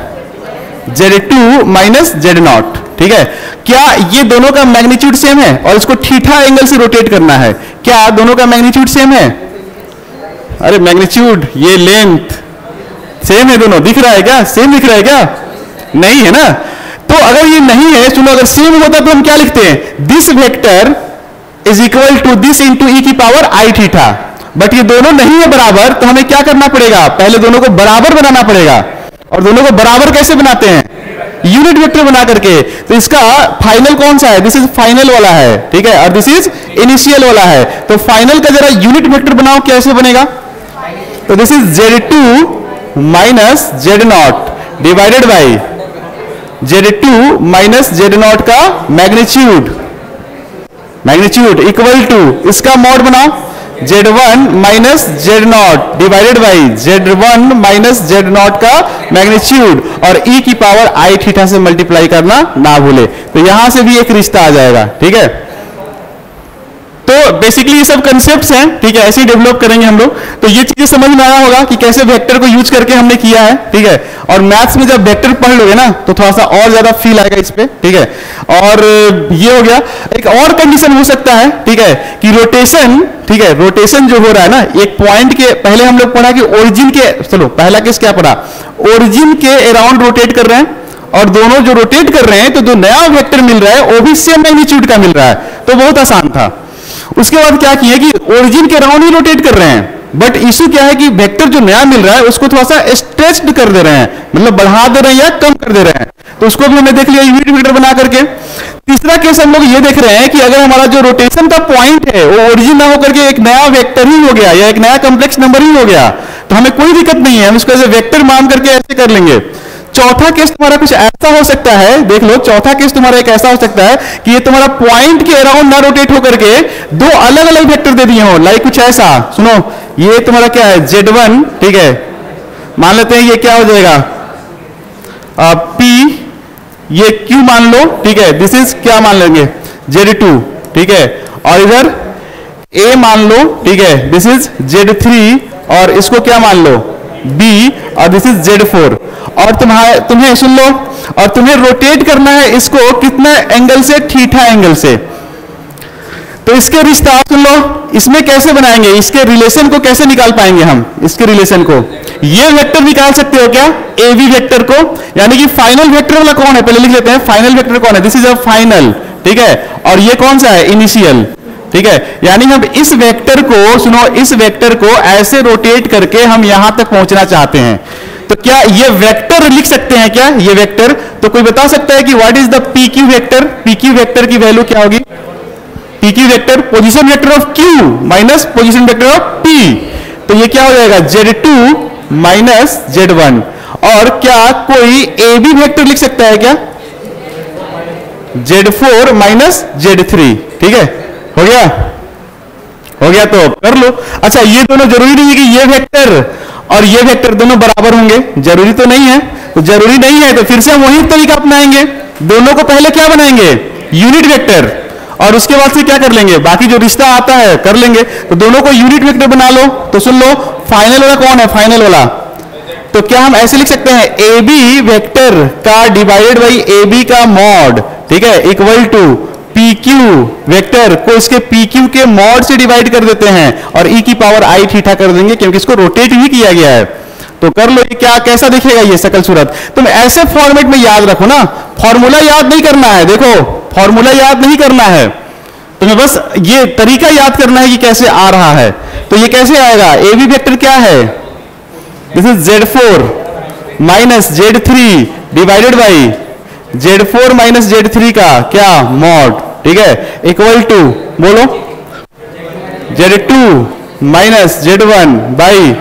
Z2 माइनस Z0, ठीक है। क्या ये दोनों का मैग्नीट्यूड सेम है, और इसको थीटा एंगल से रोटेट करना है, क्या दोनों का मैग्नीट्यूड सेम है? अरे मैग्नीट्यूड, ये लेंथ सेम है दोनों, दिख रहा है क्या? सेम दिख रहा है क्या? नहीं है ना। तो अगर ये नहीं है, सुनो, अगर सेम होता तो हम क्या लिखते हैं? This vector is equal to this into e की पावर आई थीटा। बट ये दोनों नहीं है बराबर, तो हमें क्या करना पड़ेगा? पहले दोनों को बराबर बनाना पड़ेगा। और दोनों को बराबर कैसे बनाते हैं? यूनिट वेक्टर बना करके। तो इसका फाइनल कौन सा है? दिस इज फाइनल वाला है, ठीक है, और दिस इज इनिशियल वाला है। तो फाइनल का जरा यूनिट वेक्टर बनाओ, कैसे बनेगा? तो this is Z2 minus Z0 divided by Z2 minus Z0 का मैग्नीट्यूड, मैग्नीट्यूड इक्वल टू इसका मॉड बनाओ, Z1 minus Z0 divided by Z1 minus Z0 का मैग्नीट्यूड, और e की पावर आई थीटा से मल्टीप्लाई करना ना भूले। तो यहां से भी एक रिश्ता आ जाएगा, ठीक है। तो बेसिकली ये सब कंसेप्ट्स हैं, ठीक है, ऐसे ही डेवलप करेंगे हम लोग। तो ये चीजें समझ में आया होगा कि कैसे वेक्टर को यूज करके हमने किया है, ठीक है। और मैथ्स में जब वेक्टर पढ़ लोगे ना तो थोड़ा सा और ज्यादा फील आएगा इस पे, ठीक है। और ये हो गया। एक और कंडीशन हो सकता है, ठीक है, कि रोटेशन, ठीक है, रोटेशन जो हो रहा है ना, एक पॉइंट के पहले हम लोग पढ़ा कि ओरिजिन के, चलो पहला केस क्या पढ़ा, ओरिजिन के अराउंड रोटेट कर रहे हैं, और दोनों जो रोटेट कर रहे हैं तो जो नया वेक्टर मिल रहा है वो भी सेम मैग्नीट्यूड का मिल रहा है। तो बहुत आसान था। उसके बाद क्या किया कि ओरिजिन के राउंड ही रोटेट कर रहे हैं, बट इशू क्या है कि वेक्टर जो नया मिल रहा है उसको थोड़ा सा स्ट्रेच्ड कर दे रहे हैं, मतलब बढ़ा दे रहे हैं या कम कर दे रहे हैं। तो उसको भी हमने देख लिया यूनिट वेक्टर बना करके। तीसरा केस हम लोग ये देख रहे हैं कि अगर हमारा जो रोटेशन का पॉइंट है वो ओरिजिन ना होकर के एक नया वेक्टर ही हो गया या एक नया कॉम्प्लेक्स नंबर ही हो गया, तो हमें कोई दिक्कत नहीं है, हम इसको एज वेक्टर मान करके ऐसे कर लेंगे। चौथा केस तुम्हारा कुछ ऐसा हो सकता है, देख लो, चौथा केस तुम्हारा एक ऐसा हो सकता है कि ये तुम्हारा पॉइंट के अराउंड ना रोटेट होकर के दो अलग अलग वेक्टर दे दिए हो। लाइक कुछ ऐसा, सुनो, ये तुम्हारा क्या है? Z1, ठीक है, मान लेते हैं ये क्या हो जाएगा? P, ये Q मान लो, ठीक है, दिस इज क्या मान लेंगे? Z2, ठीक है, और इधर A मान लो, ठीक है, दिस इज Z3, और इसको क्या मान लो? B, और दिस इज Z4। और तुम्हें सुन लो, और तुम्हें रोटेट करना है इसको कितना एंगल से? थीटा एंगल से। तो इसके रिश्ता सुन लो, इसमें कैसे बनाएंगे? इसके रिलेशन को कैसे निकाल पाएंगे हम? इसके रिलेशन को ये वेक्टर निकाल सकते हो क्या? AB वेक्टर को, यानी कि फाइनल वेक्टर वाला कौन है? पहले लिख लेते हैं, फाइनल वेक्टर कौन है? दिस इज अ फाइनल, ठीक है, और ये कौन सा है? इनिशियल, ठीक है। यानी हम इस वेक्टर को, सुनो, इस वेक्टर को ऐसे रोटेट करके हम यहां तक पहुंचना चाहते हैं। तो क्या ये वेक्टर लिख सकते हैं क्या? ये वेक्टर, तो कोई बता सकता है कि what is the PQ vector? PQ vector की वैल्यू क्या होगी? PQ vector position vector of Q minus position vector of P। तो ये क्या हो जाएगा? Z2 minus Z1। और क्या कोई AB वेक्टर लिख सकता है क्या? Z4 माइनस Z3, ठीक है, हो गया, हो गया, तो कर लो। अच्छा, ये दोनों जरूरी नहीं है कि ये वेक्टर और ये वेक्टर दोनों बराबर होंगे, जरूरी तो नहीं है। तो जरूरी नहीं है तो फिर से हम वही तरीका अपनाएंगे, दोनों को पहले क्या बनाएंगे? यूनिट वेक्टर, और उसके बाद से क्या कर लेंगे? बाकी जो रिश्ता आता है कर लेंगे। तो दोनों को यूनिट वेक्टर बना लो। तो सुन लो, फाइनल वाला कौन है? फाइनल वाला, तो क्या हम ऐसे लिख सकते हैं? AB वेक्टर का डिवाइडेड बाई AB का मॉड, ठीक है, इक्वल टू PQ वेक्टर को इसके PQ के मॉड से डिवाइड कर देते हैं और e की पावर आई थीटा कर देंगे, क्योंकि इसको रोटेट भी किया गया है। तो कर लो, ये क्या कैसा दिखेगा ये शकल सूरत? तुम ऐसे फॉर्मेट में याद रखो ना, फॉर्मूला याद नहीं करना है। देखो, फॉर्मूला याद नहीं करना है, तुम्हें बस ये तरीका याद करना है कि कैसे आ रहा है। तो ये कैसे आएगा? AB वेक्टर क्या है? This is Z4 minus Z3 divided by Z4 minus Z3 का क्या? मॉड, ठीक है, इक्वल टू, बोलो, Z2 minus Z1 by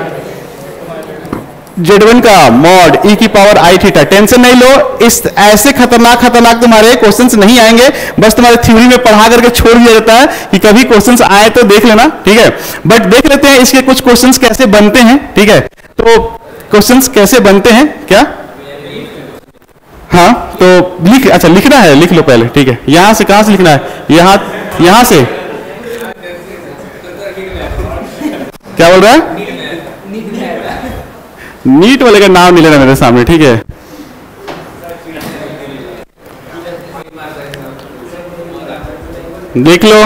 Z1 का मॉड e की पावर आई थीटा। टेंशन नहीं लो, इस ऐसे खतरनाक तुम्हारे क्वेश्चंस नहीं आएंगे, बस तुम्हारे थ्योरी में पढ़ा करके छोड़ दिया जाता है कि कभी क्वेश्चंस आए तो देख लेना, ठीक है। बट देख लेते हैं इसके कुछ क्वेश्चंस कैसे बनते हैं, ठीक है। तो क्वेश्चंस कैसे बनते हैं क्या? हाँ, तो अच्छा लिखना है, लिख लो पहले, ठीक है। यहां से कहां से लिखना है? यहां से क्या बोल रहा है? नीट वाले का नाम नहीं लेना मेरे सामने, ठीक है। देख लो,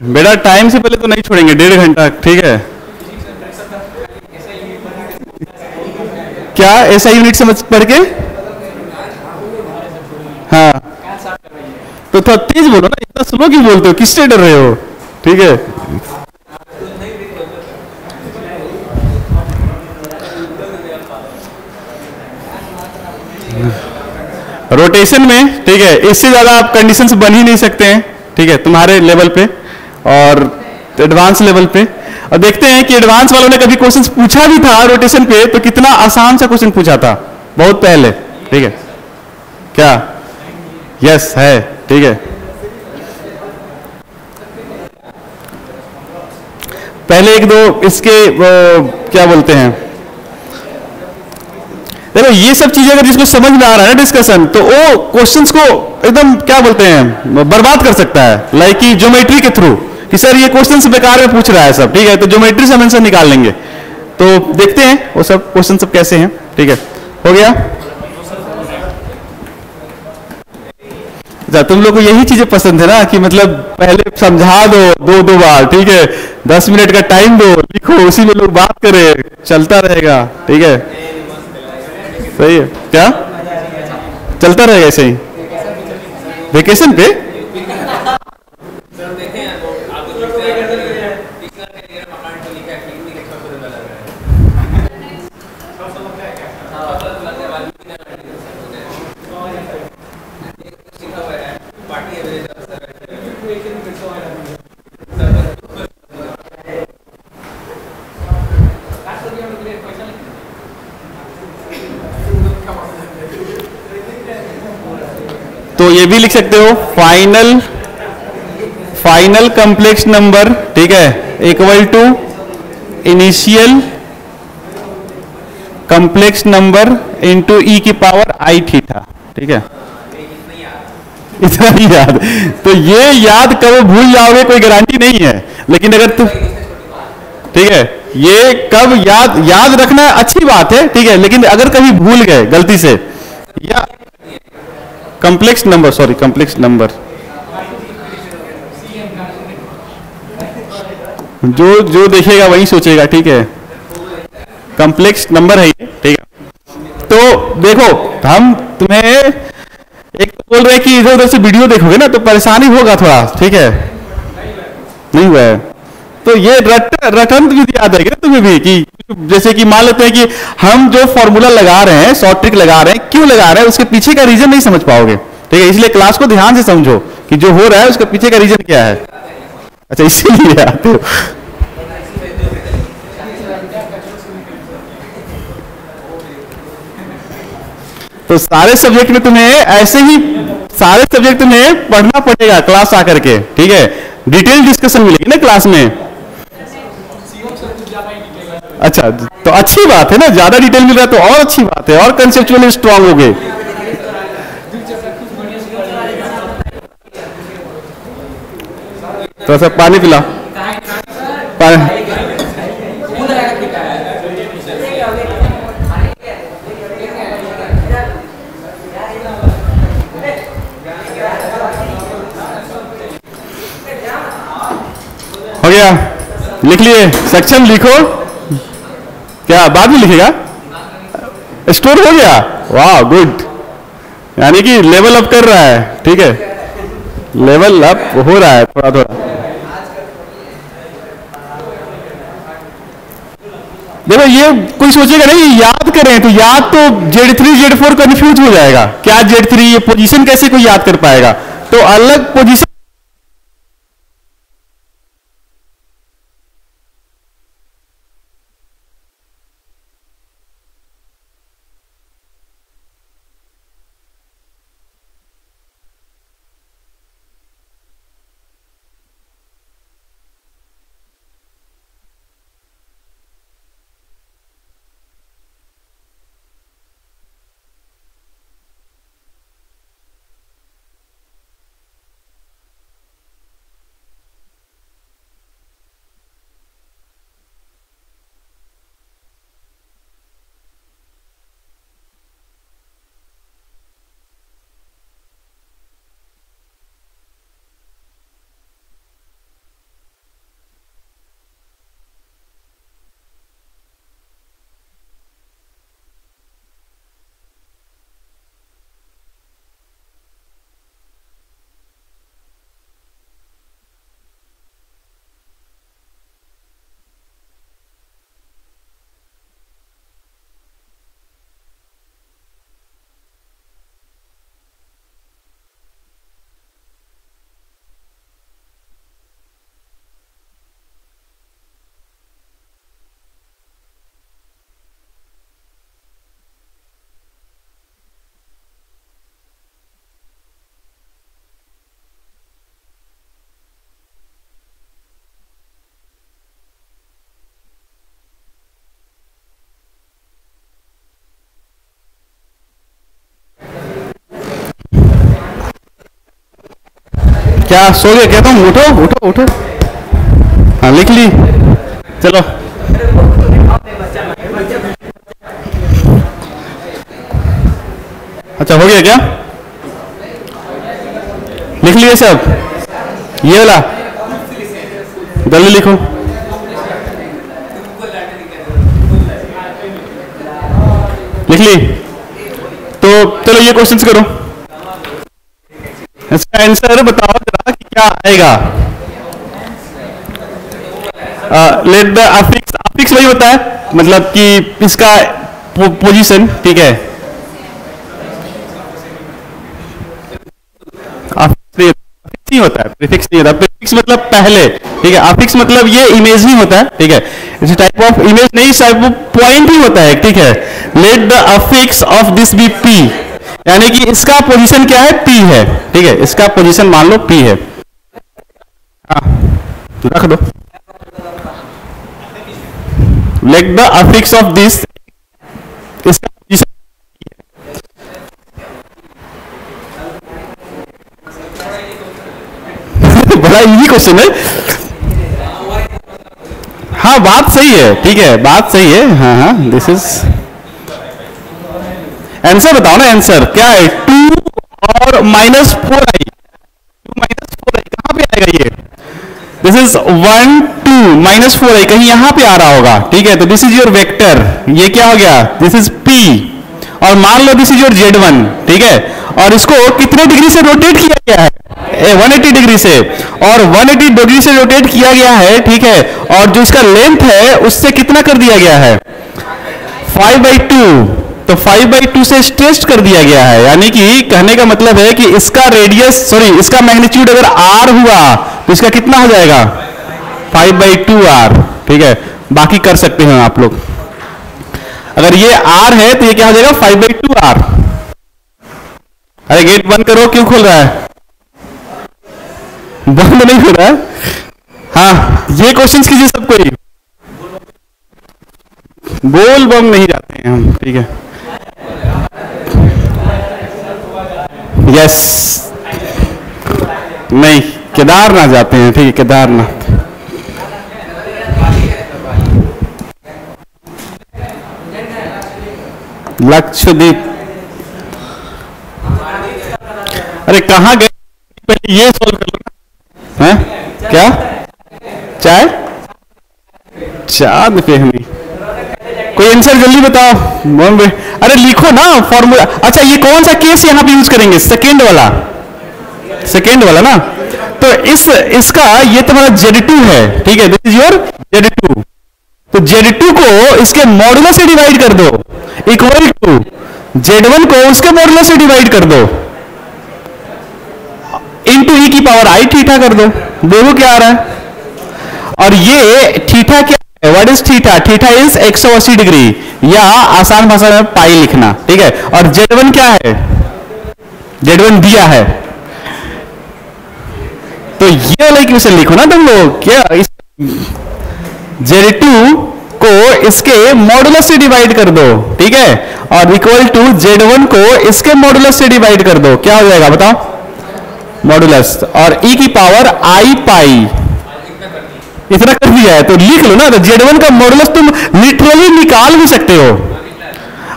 बेटा टाइम से पहले तो नहीं छोड़ेंगे, 1.5 घंटा, ठीक है। क्या ऐसा यूनिट समझ पढ़ के? हाँ, तो थोड़ा तेज बोलो ना, इतना स्लो क्यों बोलते हो, किससे डर रहे हो? ठीक है। रोटेशन में, ठीक है, इससे ज्यादा आप कंडीशंस बन ही नहीं सकते हैं, ठीक है, तुम्हारे लेवल पे और एडवांस लेवल पे। और देखते हैं कि एडवांस वालों ने कभी क्वेश्चंस पूछा भी था रोटेशन पे, तो कितना आसान सा क्वेश्चन पूछा था बहुत पहले, ठीक है। क्या? यस है, ठीक है। पहले एक दो इसके क्या बोलते हैं, देखो ये सब चीजें अगर जिसको समझ में आ रहा है ना डिस्कशन, तो वो क्वेश्चंस को एकदम क्या बोलते हैं बर्बाद कर सकता है, लाइक कि ज्योमेट्री के थ्रू कि सर ये क्वेश्चंस बेकार में पूछ रहा है सब, ठीक है, तो ज्योमेट्री से हम आंसर निकाल लेंगे। तो देखते हैं वो सब क्वेश्चन सब कैसे हैं, ठीक है। हो गया? अच्छा, तुम लोग को यही चीजें पसंद है ना कि मतलब पहले समझा दो दो बार, ठीक है, 10 मिनट का टाइम दो, लिखो, उसी में लोग बात करें, चलता रहेगा, ठीक है। सही है क्या? चलता रहेगा ऐसे ही वेकेशन पे? तो ये भी लिख सकते हो, फाइनल कॉम्प्लेक्स नंबर, ठीक है, equal to initial complex number into e की पावर आई थीटा, ठीक है। इतना ही याद, तो ये याद कब भूल जाओगे कोई गारंटी नहीं है, लेकिन अगर तुम, ठीक है, ये कब याद रखना अच्छी बात है, ठीक है, लेकिन अगर कभी भूल गए गलती से, या complex number, sorry complex number, जो जो देखेगा वही सोचेगा, ठीक है, कॉम्प्लेक्स नंबर है ये, ठीक है। तो देखो, हम तुम्हें एक तो बोल रहे हैं कि इधर उधर से वीडियो देखोगे ना तो परेशानी होगा थोड़ा, ठीक है, नहीं हुआ है तो ये रटंत विधि याद रहेगी ना तुम्हें भी, कि जैसे कि मान लेते हैं कि हम जो फॉर्मूला लगा रहे हैं, शॉर्ट ट्रिक लगा रहे हैं, क्यों लगा रहे हैं, उसके पीछे का रीजन नहीं समझ पाओगे, ठीक है। इसलिए क्लास को ध्यान से समझो कि जो हो रहा है उसके पीछे का रीजन क्या है। अच्छा, इसीलिए आते हो। तो सारे सब्जेक्ट में तुम्हें ऐसे ही, सारे सब्जेक्ट तुम्हें पढ़ना पड़ेगा क्लास आकर के, ठीक है, डिटेल डिस्कशन मिलेगी ना क्लास में। अच्छा, तो अच्छी बात है ना, ज्यादा डिटेल मिल रहा है तो और अच्छी बात है, और कंसेप्चुअली स्ट्रांग हो गए। तो सब पानी पिला, पानी। हो गया? लिख लिए? सेक्शन लिखो, क्या बाद में लिखेगा? स्टोर हो गया, वाह गुड, यानी कि लेवल अप कर रहा है, ठीक है, लेवल अप हो रहा है थोड़ा थोड़ा। देखो ये कोई सोचेगा नहीं याद करें, तो याद तो Z3 Z4 कंफ्यूज हो जाएगा, क्या Z3 ये पोजीशन कैसे कोई याद कर पाएगा, तो अलग पोजीशन क्या सो गए क्या तुम? उठो उठो उठो। हाँ लिख ली, चलो। अच्छा हो गया क्या? लिख लिए सब? ये वाला जल्दी लिखो। लिख ली? तो चलो ये क्वेश्चंस करो, इसका आंसर बताओ जरा कि क्या आएगा। लेट द अफिक्स, अफिक्स वही होता है मतलब कि इसका पोजीशन, ठीक है। अफिक्स नहीं होता है, प्रीफिक्स नहीं होता। प्रीफिक्स मतलब पहले, ठीक है। अफिक्स मतलब ये इमेज नहीं होता है, ठीक है। इस टाइप ऑफ इमेज नहीं, टाइप ऑफ पॉइंट ही होता है, ठीक है। Let the affix of this be P, यानी कि इसका पोजीशन क्या है? पी है, ठीक है। इसका पोजीशन मान लो पी है। रख दो। Late the affix of this, इसका पोजीशन बड़ा इजी क्वेश्चन है। हाँ बात सही है, ठीक है, बात सही है। हाँ हाँ, दिस इज आंसर। बताओ ना आंसर क्या है? 2 और -4i, 2 -4i कहां पे आएगा ये? दिस इज 1 2 -4i कहीं यहां पे आ रहा होगा, ठीक है। तो दिस इज योर वेक्टर, ये क्या हो गया? दिस इज p, और मान लो दिस इज योर z1, ठीक है। और इसको कितने डिग्री से रोटेट किया गया है? 180 डिग्री से, और 180 डिग्री से रोटेट किया गया है, ठीक है। और जो इसका लेंथ है उससे कितना कर दिया गया है? 5/2। तो 5/2 से स्ट्रेच कर दिया गया है, यानी कि कहने का मतलब है कि इसका रेडियस, सॉरी इसका मैग्नीट्यूड अगर r हुआ तो इसका कितना हो जाएगा? 5/2r, ठीक है। बाकी कर सकते हैं आप लोग। अगर ये r है तो ये क्या हो जाएगा? 5/2r। अरे गेट बंद करो, क्यों खोल रहा है? बंद नहीं हो रहा है। हाँ ये क्वेश्चंस कीजिए सब कोई। बोल बम नहीं जाते हैं हम, ठीक है। यस, नहीं केदारनाथ जाते हैं, ठीक है, केदारनाथ। लक्षद्वीप, अरे कहाँ गए? पहले ये सॉल्व कर लो ना। हैं क्या? चाय? चांद पे हमें कोई आंसर जल्दी बताओ। बॉम्बे, अरे लिखो ना फॉर्मूला। अच्छा ये कौन सा केस यहाँ पे यूज करेंगे? सेकेंड वाला, सेकेंड वाला ना। तो इसका ये तुम्हारा Z2 है, ठीक है। This is your Z2। तो Z2 को इसके मॉडुलस से डिवाइड कर दो, इक्वल टू Z1 को उसके मॉडुलस से डिवाइड कर दो, इंटू e की पावर i थीटा कर दो। देखो क्या आ रहा है। और ये थीटा क्या है? What is theta? Theta is 180 degree, या आसान भाषा में पाई लिखना, ठीक है। और Z1 क्या है? Z1 दिया है, तो ये वाला इक्वेशन लिखो ना तुम लोग। क्या Z2 को इसके मॉडुलस से डिवाइड कर दो, ठीक है। और इक्वल टू Z1 को इसके मॉडुलस से डिवाइड कर दो, क्या हो जाएगा बताओ? मॉडुलस, और e की पावर i पाई, इतना कर दिया है तो लिख लो ना। तो Z1 का मॉडुलस तुम लिटरली निकाल भी सकते हो,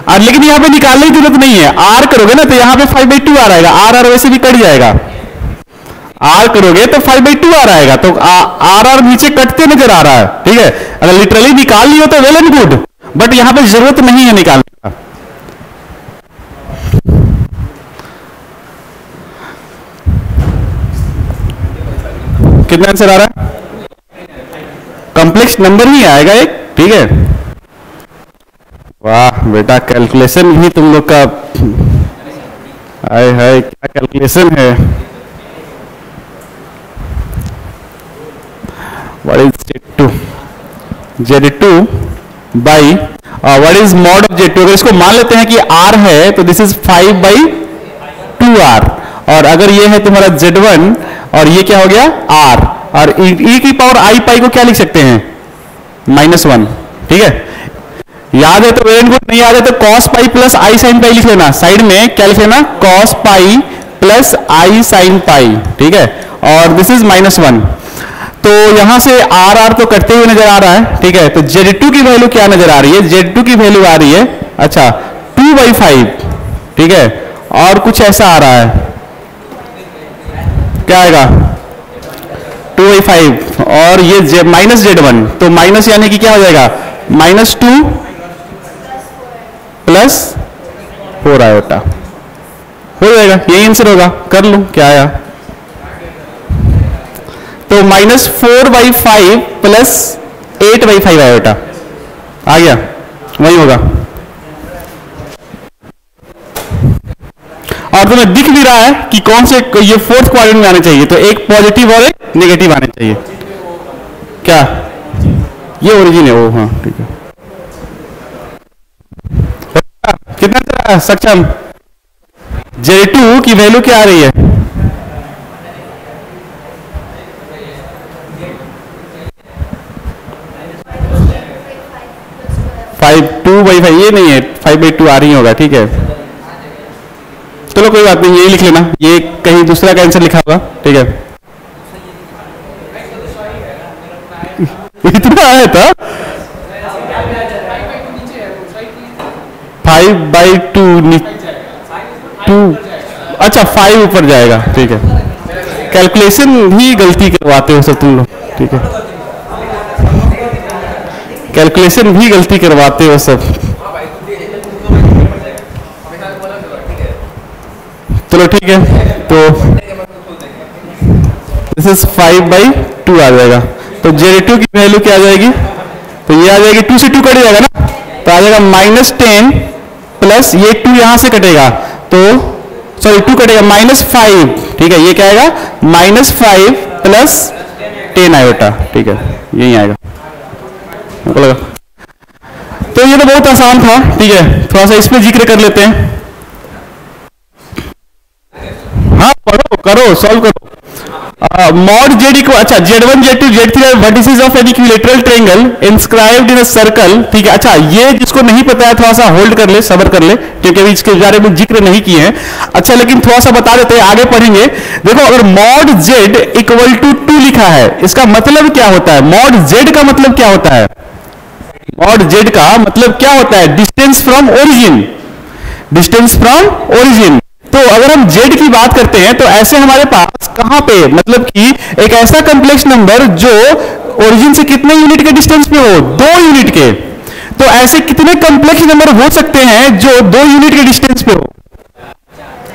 और लेकिन यहां पे निकालने की जरूरत नहीं है। r करोगे ना तो यहां पे 5/2r आएगा, r वैसे भी कट जाएगा। r करोगे तो 5/2r आएगा, तो r नीचे कटते नजर आ रहा है, ठीक है। अगर लिटरली निकाल लियो तो वेल एंड गुड, बट यहां पे जरूरत नहीं है निकालने का। कितना आंसर आ रहा है? कॉम्प्लेक्स नंबर ही आएगा एक, ठीक है। वाह बेटा, कैलकुलेशन भी तुम लोग का, हाय हाय क्या कैलकुलेशन है। What is Z2? Z2 by what is mod of Z2? अगर इसको मान लेते हैं कि r है तो दिस इज 5/2r, और अगर ये है तुम्हारा Z1 और ये क्या हो गया? r, और e की पावर i पाई को क्या लिख सकते हैं? -1, ठीक है। याद है तो वेरी गुड, नहीं याद है तो cos pi plus i sin पाई लिख लेना। साइड में क्या लिख लेना? cos pi plus i sin पाई, ठीक है। और दिस इज -1। तो यहां से आर तो कटते हुए नजर आ रहा है, ठीक है। तो Z2 की वैल्यू क्या नजर आ रही है? Z2 की वैल्यू आ रही है, अच्छा 2/5, ठीक है। और कुछ ऐसा आ रहा है, क्या आएगा? 2/5 और ये -Z1, तो माइनस यानी कि क्या हो जाएगा? -2 + 4 आयोटा हो जाएगा, यही आंसर होगा। कर लूं क्या आया? तो -4/5 + 8/5 आयोटा आ गया, वही होगा। और तुम्हें दिख भी रहा है कि कौन से ये फोर्थ क्वाड्रेंट में आने चाहिए, तो एक पॉजिटिव और एक नेगेटिव आने चाहिए। क्या ये ओरिजिन है वो? हाँ ठीक है। कितना चला सक्षम? Z2 की वैल्यू क्या आ रही है? (2/5) ये नहीं है, 5/2 आ रही होगा, ठीक है। चलो कोई बात नहीं, यही लिख लेना, ये कहीं दूसरा का आंसर लिखा होगा, ठीक है। इतना आया था 5/2 2, अच्छा 5 ऊपर जाएगा, ठीक है। कैलकुलेशन भी गलती करवाते हो सब तुम लोग, ठीक है। कैलकुलेशन भी गलती करवाते हो सब। चलो ठीक है, तो दिस इज 5/2 आ जाएगा। तो Z2 की वैल्यू क्या आ जाएगी? तो ये आ जाएगी, 2 से 2 कट जाएगा ना, तो आ जाएगा -10 प्लस ये 2 यहां से कटेगा, तो सॉरी 2 कटेगा -5, ठीक है। ये क्या आएगा? -5 + 10 आयोटा, ठीक है, यही आएगा। लगा? तो ये तो बहुत आसान था, ठीक है। थोड़ा सा इस पे जिक्र कर लेते हैं। हाँ पढ़ो, करो, सॉल्व करो। मॉड Z को, अच्छा Z1 Z2 Z3 are vertices of an equilateral triangle inscribed in a circle, ठीक है। अच्छा ये जिसको नहीं पता है थोड़ा सा होल्ड कर ले, सब्र कर ले, क्योंकि अभी इसके बारे में जिक्र नहीं किए हैं। अच्छा लेकिन थोड़ा सा बता देते हैं, आगे पढ़ेंगे। देखो अगर मॉड Z = 2 लिखा है, इसका मतलब क्या होता है? मॉड Z का मतलब क्या होता है? मॉड Z का मतलब क्या होता है? Distance from origin, distance from origin. तो अगर हम Z की बात करते हैं तो ऐसे हमारे पास कहां पे, मतलब कि एक ऐसा कॉम्प्लेक्स नंबर जो ओरिजिन से कितने यूनिट के डिस्टेंस पे हो? 2 यूनिट के। तो ऐसे कितने कॉम्प्लेक्स नंबर हो सकते हैं जो 2 यूनिट के डिस्टेंस पे हो?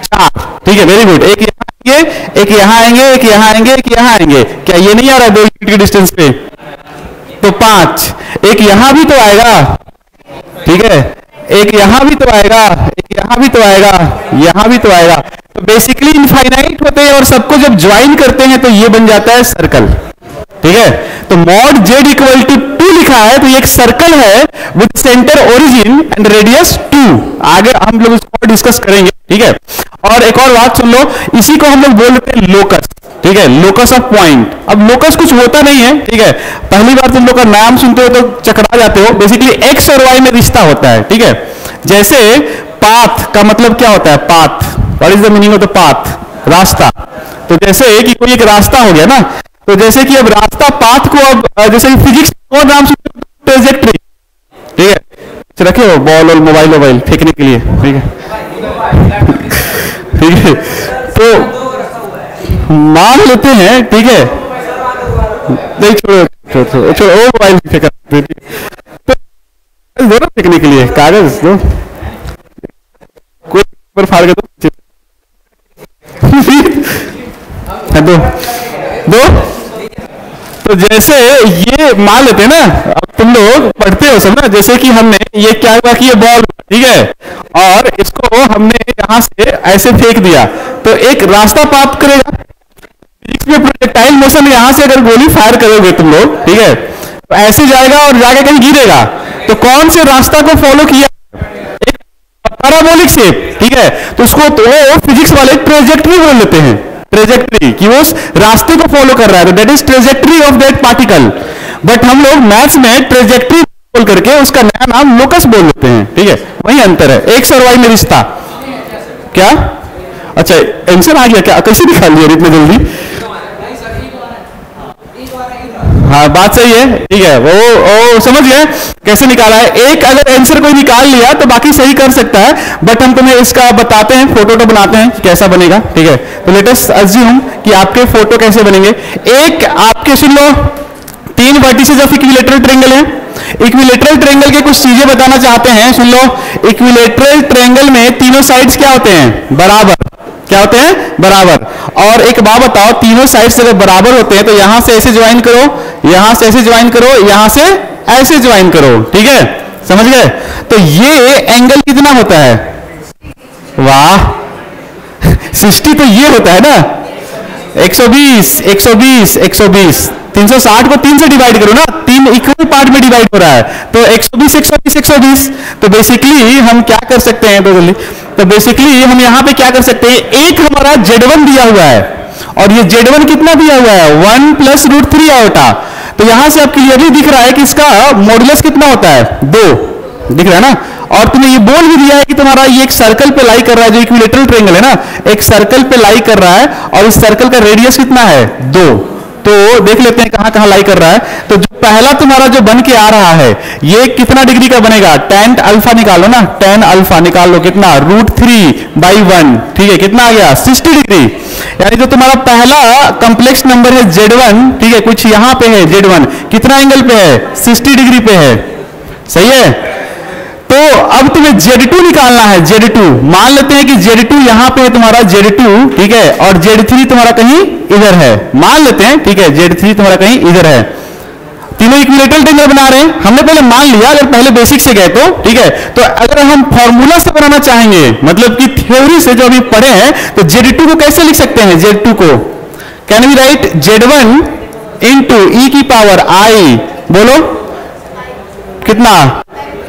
4, ठीक है, वेरी गुड। एक यहां आएंगे, एक यहां आएंगे, एक यहां आएंगे, एक यहां आएंगे। क्या ये नहीं आ रहा 2 यूनिट के डिस्टेंस पे? तो 5। एक यहां भी तो आएगा, ठीक है, एक यहां भी तो आएगा, एक यहां भी तो आएगा, यहां भी तो आएगा। तो बेसिकली इनफाइनाइट होते हैं और सबको जब ज्वाइन करते हैं तो ये बन जाता है सर्कल, ठीक है। तो मॉड Z = 2 लिखा है, तो ये एक सर्कल है with centre origin and radius 2। आगे हम लोग इसको डिस्कस करेंगे, ठीक है। और एक और बात सुन लो, इसी को हम लोग बोलते हैं लोकस, ठीक है, लोकस ऑफ पॉइंट। अब लोकस कुछ होता नहीं है, ठीक है। पहली बार तुम लोग का नाम सुनते हो तो चकरा जाते हो। बेसिकली एक्स और वाई में रिश्ता होता है, ठीक है। जैसे पाथ का मतलब क्या होता है? Path, what is the meaning of the path? रास्ता। तो जैसे कि कोई एक रास्ता हो गया ना, तो जैसे कि अब रास्ता पाथ को, अब जैसे फिजिक्स कौन नाम सुनते हो? ट्रेजेक्ट्री, ठीक है। रखे हो बॉल और मोबाइल फेंकने के लिए, ठीक है। ठीक है, तो मान लेते हैं, ठीक है। नहीं छोड़ो मोबाइल फेंका, दो फेंकने के लिए कागज दो, कोई पर फाड़ के दो दो। तो जैसे ये मान लेते हैं ना, अब तुम लोग पढ़ते हो सब ना, जैसे कि हमने ये क्या हुआ कि ये बॉल, ठीक है, और इसको हमने यहां से ऐसे फेंक दिया, तो एक रास्ता प्राप्त करेगा। फिजिक्स में प्रोजेक्टाइल मोशन, यहां से अगर गोली फायर करोगे तुम लोग, ठीक है, तो ऐसे जाएगा और जाके कहीं गिरेगा। तो कौन से रास्ता को फॉलो किया? एक पैराबोलिक शेप, ठीक है। तो उसको तो फिजिक्स वाले ट्रेजेक्ट्री बोल लेते हैं, ट्रेजेक्ट्री, कि वो उस रास्ते को फॉलो कर रहा है, तो that is trajectory of that particle. But हम लोग मैथ्स में ट्रेजेक्ट्री बोल करके उसका नया नाम लोकस बोल लेते हैं, ठीक है। वही अंतर है, एक्स और वाई में रिश्ता। क्या? अच्छा आंसर आ गया क्या? कैसे निकाल लिया इतने जल्दी? हाँ बात सही है, ठीक है, वो समझ गए कैसे निकाला है। एक अगर आंसर कोई निकाल लिया तो बाकी सही कर सकता है, बट हम तुम्हें इसका बताते हैं, फोटो तो बनाते हैं कैसा बनेगा, ठीक है। तो लेट अस अज्यूम कि आपके फोटो कैसे बनेंगे। एक आपके सुन लो 3 वर्टिसेस ऑफ इक्विलेटरल ट्रायंगल है। इक्विलेटरल ट्रायंगल के कुछ चीजें बताना चाहते हैं, सुन लो। इक्विलेटरल ट्रायंगल में तीनों साइड्स क्या होते हैं? बराबर। क्या होते हैं? बराबर। और एक बात बताओ, तीनों साइड्स अगर बराबर होते हैं तो यहां से ऐसे ज्वाइन करो, यहां से ऐसे ज्वाइन करो, यहां से ऐसे ज्वाइन करो, ठीक है, समझ गए? तो ये एंगल कितना होता है? वाह 60 तो ये होता है ना, 120 120 120 360 को 3 से डिवाइड करो ना, 3 इक्वल पार्ट में डिवाइड हो रहा है, तो 120 120 120। तो बेसिकली हम क्या कर सकते हैं, तो बेसिकली हम यहां पे क्या कर सकते हैं, एक हमारा Z1 दिया हुआ है और ये Z1 कितना दिया हुआ है? 1 + √3 आयोटा। तो यहां से अब क्लियरली दिख रहा है कि इसका मॉडुलस कितना होता है? 2 दिख रहा है ना। और तुम्हें ये बोल भी दिया है कि तुम्हारा ये एक सर्कल पे लाई कर रहा है, जो इक्विलेटरल ट्रायंगल है ना, एक सर्कल पे लाई कर रहा है और इस सर्कल का रेडियस कितना है? 2। तो देख लेते हैं कहां कहां लाई कर रहा है। तो जो पहला तुम्हारा जो बन के आ रहा है ये कितना डिग्री का बनेगा? tan अल्फा निकालो ना, tan अल्फा निकाल लो, कितना? √3/1, ठीक है, कितना आ गया? 60 डिग्री। यानी जो तुम्हारा पहला कंप्लेक्स नंबर है Z1, ठीक है, कुछ यहां पे है Z1, कितना एंगल पे है? 60 डिग्री पे है, सही है। तो अब तुम्हें Z2 निकालना है, Z2। मान लेते हैं कि Z2 यहां पे है तुम्हारा Z2, ठीक है, और Z3 तुम्हारा कहीं इधर है, मान लेते हैं, ठीक है, Z3 तुम्हारा कहीं इधर है। तीनों इक्विलेटरल ट्रायंगल बना रहे हैं, हमने पहले मान लिया, अगर पहले बेसिक से गए तो, ठीक है। तो अगर हम फॉर्मूला से बनाना चाहेंगे, मतलब कि थ्योरी से जो अभी पढ़े हैं, तो Z2 को कैसे लिख सकते हैं? Z2 को can we right Z1 * e⁻I, बोलो